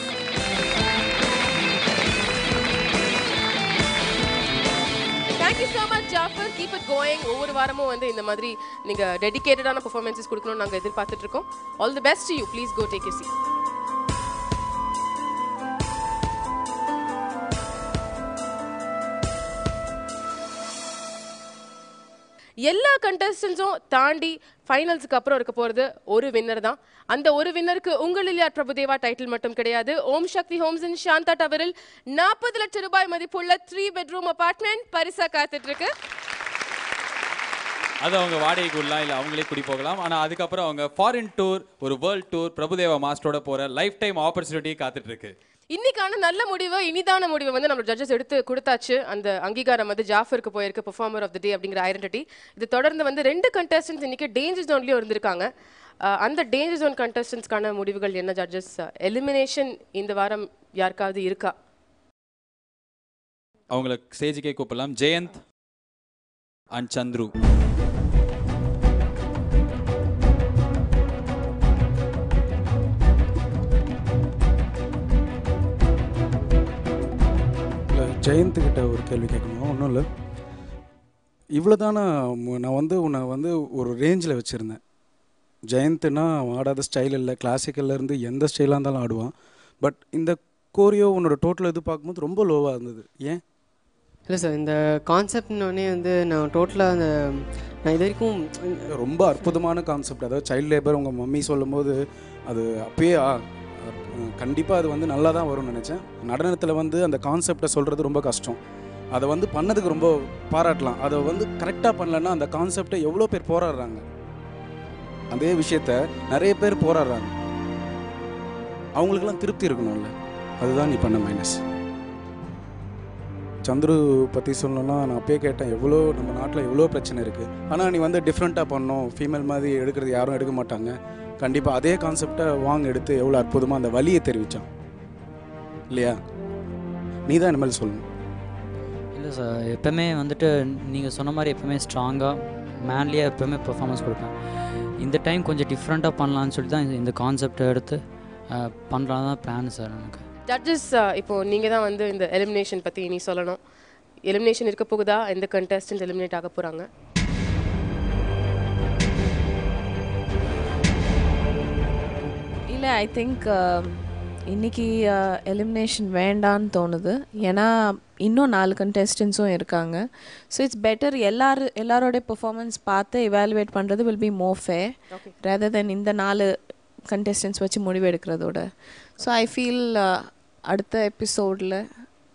Speaker 2: Thank you so much Jafar. Keep it going. ஒவ்வொரு வாரமும் வந்து இந்த மாதிரி நீங்க டெடிகேட்டடான பெர்ஃபார்மன்ஸஸ் கொடுக்கணும்னு நாங்க எதிர்பார்த்துட்டு இருக்கோம். All the best to you. Please go take your seat. எல்லா கண்டெஸ்டன்ஸும் தாண்டி ஃபைனல்ஸுக்கு அப்புறம் இருக்க போகிறது ஒரு வின்னர் தான். அந்த ஒரு வின்னருக்கு உங்களில் யார் பிரபுதேவா டைட்டில் மட்டும் கிடையாது. ஓம் சக்தி ஹோம்ஸ் இன் சாந்தா டவரில் 40 லட்சம் ரூபாய் மதிப்புள்ள 3 பெட்ரூம் அபார்ட்மெண்ட் பரிசா காத்துட்டு இருக்கு.
Speaker 3: அது அவங்க வாடகைக்கு விடலாம், இல்லை அவங்களே கூடி போகலாம். ஆனால் அதுக்கப்புறம் அவங்க ஃபாரின் டூர், ஒரு வேர்ல்ட் டூர் பிரபுதேவா மாஸ்டரோட போகிற லைஃப் டைம் ஆப்பர்ச்சுனிட்டி காத்துட்டு இருக்கு. இன்னைக்கான நல்ல முடிவு, இனிதான முடிவு வந்து நம்ம ஜட்ஜஸ் எடுத்து கொடுத்தாச்சு. அந்த அங்கீகாரம் வந்து ஜாஃபருக்கு போயிருக்கு, பெர்ஃபார்மர் ஆஃப் த டே அப்படிங்கிற ஐடென்டிட்டி. இது தொடர்ந்து வந்து 2 கண்டெஸ்டன்ஸ் இன்னைக்கு டேஞ்சர் ஜோன்லயும் இருந்திருக்காங்க. அந்த டேஞ்சர் ஜோன் கண்டெஸ்டன்ஸ்க்கான முடிவுகள் என்ன ஜட்ஜஸ்? எலிமினேஷன் இந்த வாரம் யாருக்காவது இருக்கா? அவங்கள ஸ்டேஜுக்கே கூப்பிடலாம். ஜெயந்த் அண்ட் சந்துரு.
Speaker 9: ஜெயந்த்கிட்ட ஒரு கேள்வி கேட்கணும். ஒன்றும் இல்லை, இவ்வளோ தானே நான் வந்து உன்னை வந்து ஒரு ரேஞ்சில் வச்சுருந்தேன். ஜெயந்த்னா அவன் ஆடாத ஸ்டைல் இல்லை, கிளாசிக்கல்லேருந்து எந்த ஸ்டைலாக இருந்தாலும் ஆடுவான். பட் இந்த கோரியோ உன்னோட டோட்டல் இது பார்க்கும்போது ரொம்ப லோவாக இருந்தது. ஏன்?
Speaker 6: இல்லை சார், இந்த கான்செப்ட்னோடனே வந்து நான் டோட்டலாக அந்த நான் இது வரைக்கும்
Speaker 9: ரொம்ப அற்புதமான கான்செப்ட். அதாவது சைல்டு லேபர் உங்கள் மம்மி சொல்லும்போது அது அப்பயே கண்டிப்பாக அது வந்து நல்லா தான் வரும்னு நினச்சேன். நடனத்தில் வந்து அந்த கான்செப்டை சொல்கிறது ரொம்ப கஷ்டம். அதை வந்து பண்ணதுக்கு ரொம்ப பாராட்டலாம். அதை வந்து கரெக்டாக பண்ணலன்னா அந்த கான்செப்டை எவ்வளோ பேர் போராடுறாங்க, அதே விஷயத்த நிறைய பேர் போராடுறாங்க. அவங்களுக்கெல்லாம் திருப்தி இருக்கணும்ல, அதுதான் நீ பண்ண மைனஸ். சந்துரு பற்றி சொல்லணும்னா நான் அப்பயே கேட்டேன், எவ்வளோ நம்ம நாட்டில் எவ்வளோ பிரச்சனை இருக்குது, ஆனால் நீ வந்து டிஃப்ரெண்ட்டாக பண்ணணும், ஃபீமேல் மாதிரி எடுக்கிறது யாரும் எடுக்க மாட்டாங்க, கண்டிப்பாக அதே கான்செப்டை எடுத்து எவ்வளோ அற்புதமாக அந்த வலியை தெரிவித்தான் இல்லையா? நீ தான் இனிமேல் சொல்லணும்.
Speaker 21: இல்லை சார், எப்போவுமே வந்துட்டு நீங்கள் சொன்ன மாதிரி எப்போவுமே ஸ்ட்ராங்காக மேன்லியாக எப்போவுமே பெர்ஃபார்மன்ஸ் கொடுப்பேன். இந்த டைம் கொஞ்சம் டிஃப்ரெண்ட்டாக பண்ணலான்னு சொல்லிட்டு தான் இந்த கான்செப்டை எடுத்து பண்ணுறாங்க தான் பிளான் சார் எனக்கு.
Speaker 2: ஜட்ஜஸ், இப்போ நீங்கள் தான் வந்து இந்த எலிமினேஷன் பற்றி நீ சொல்லணும். எலிமினேஷன் இருக்க போகுதா? எந்த கண்டெஸ்டன்ட் எலிமினேட் ஆக போகிறாங்க?
Speaker 10: இல்லை, ஐ திங்க் இன்னைக்கு எலிமினேஷன் வேண்டான்னு தோணுது. ஏன்னா இன்னும் 4 கண்டெஸ்டன்ஸும் இருக்காங்க. ஸோ இட்ஸ் பெட்டர் எல்லாரோடைய பெர்ஃபார்மன்ஸ் பார்த்து எவாலுவேட் பண்ணுறது will be more fair rather then இந்த 4 கண்டெஸ்டன்ஸ் வச்சு முடிவு எடுக்கிறதோட. ஸோ ஐ ஃபீல் அடுத்த எபிசோடில்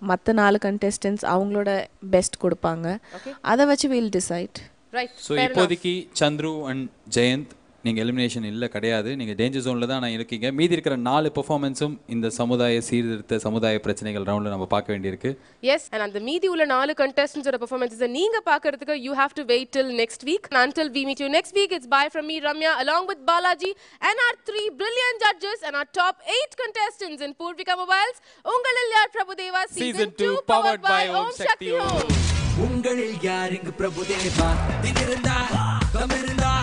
Speaker 10: மற்ற 4 கண்டெஸ்டன்ஸ் அவங்களோட பெஸ்ட் கொடுப்பாங்க. அதை வச்சு வீல் டிசைட்.
Speaker 11: ஸோ இப்போதைக்கு சந்துரு அண்ட் ஜெயந்த் நீங்கள் எலிமினேஷன் இல்லை, கிடையாது. நீங்கள் டேஞ்சர் ஜோனில் தான் இருக்கீங்க. மீதி இருக்கிற 4 பெர்ஃபார்மன்ஸும் இந்த சமுதாய சீர்திருத்த சமுதாய பிரச்சனைகள் ரவுண்டில் நம்ம பார்க்க வேண்டியிருக்கு.
Speaker 2: எஸ், அண்ட் அந்த மீதி உள்ள 4 கண்டெஸ்டன்ஸோட பெர்ஃபார்மன்ஸை நீங்கள் பார்க்கறதுக்கு you have to wait till next week. And until we meet you next week, it's bye from me, Ramya, along with Balaji and our 3 brilliant judges and our top 8 contestants in Purvika Mobiles. உங்களில் யார் Prabhudeva Season 2 powered by Om Shakti Home.
Speaker 7: உங்களில் யார் இங்கு பிரபுதேவா? தினிருந்தா, கமிருந்தா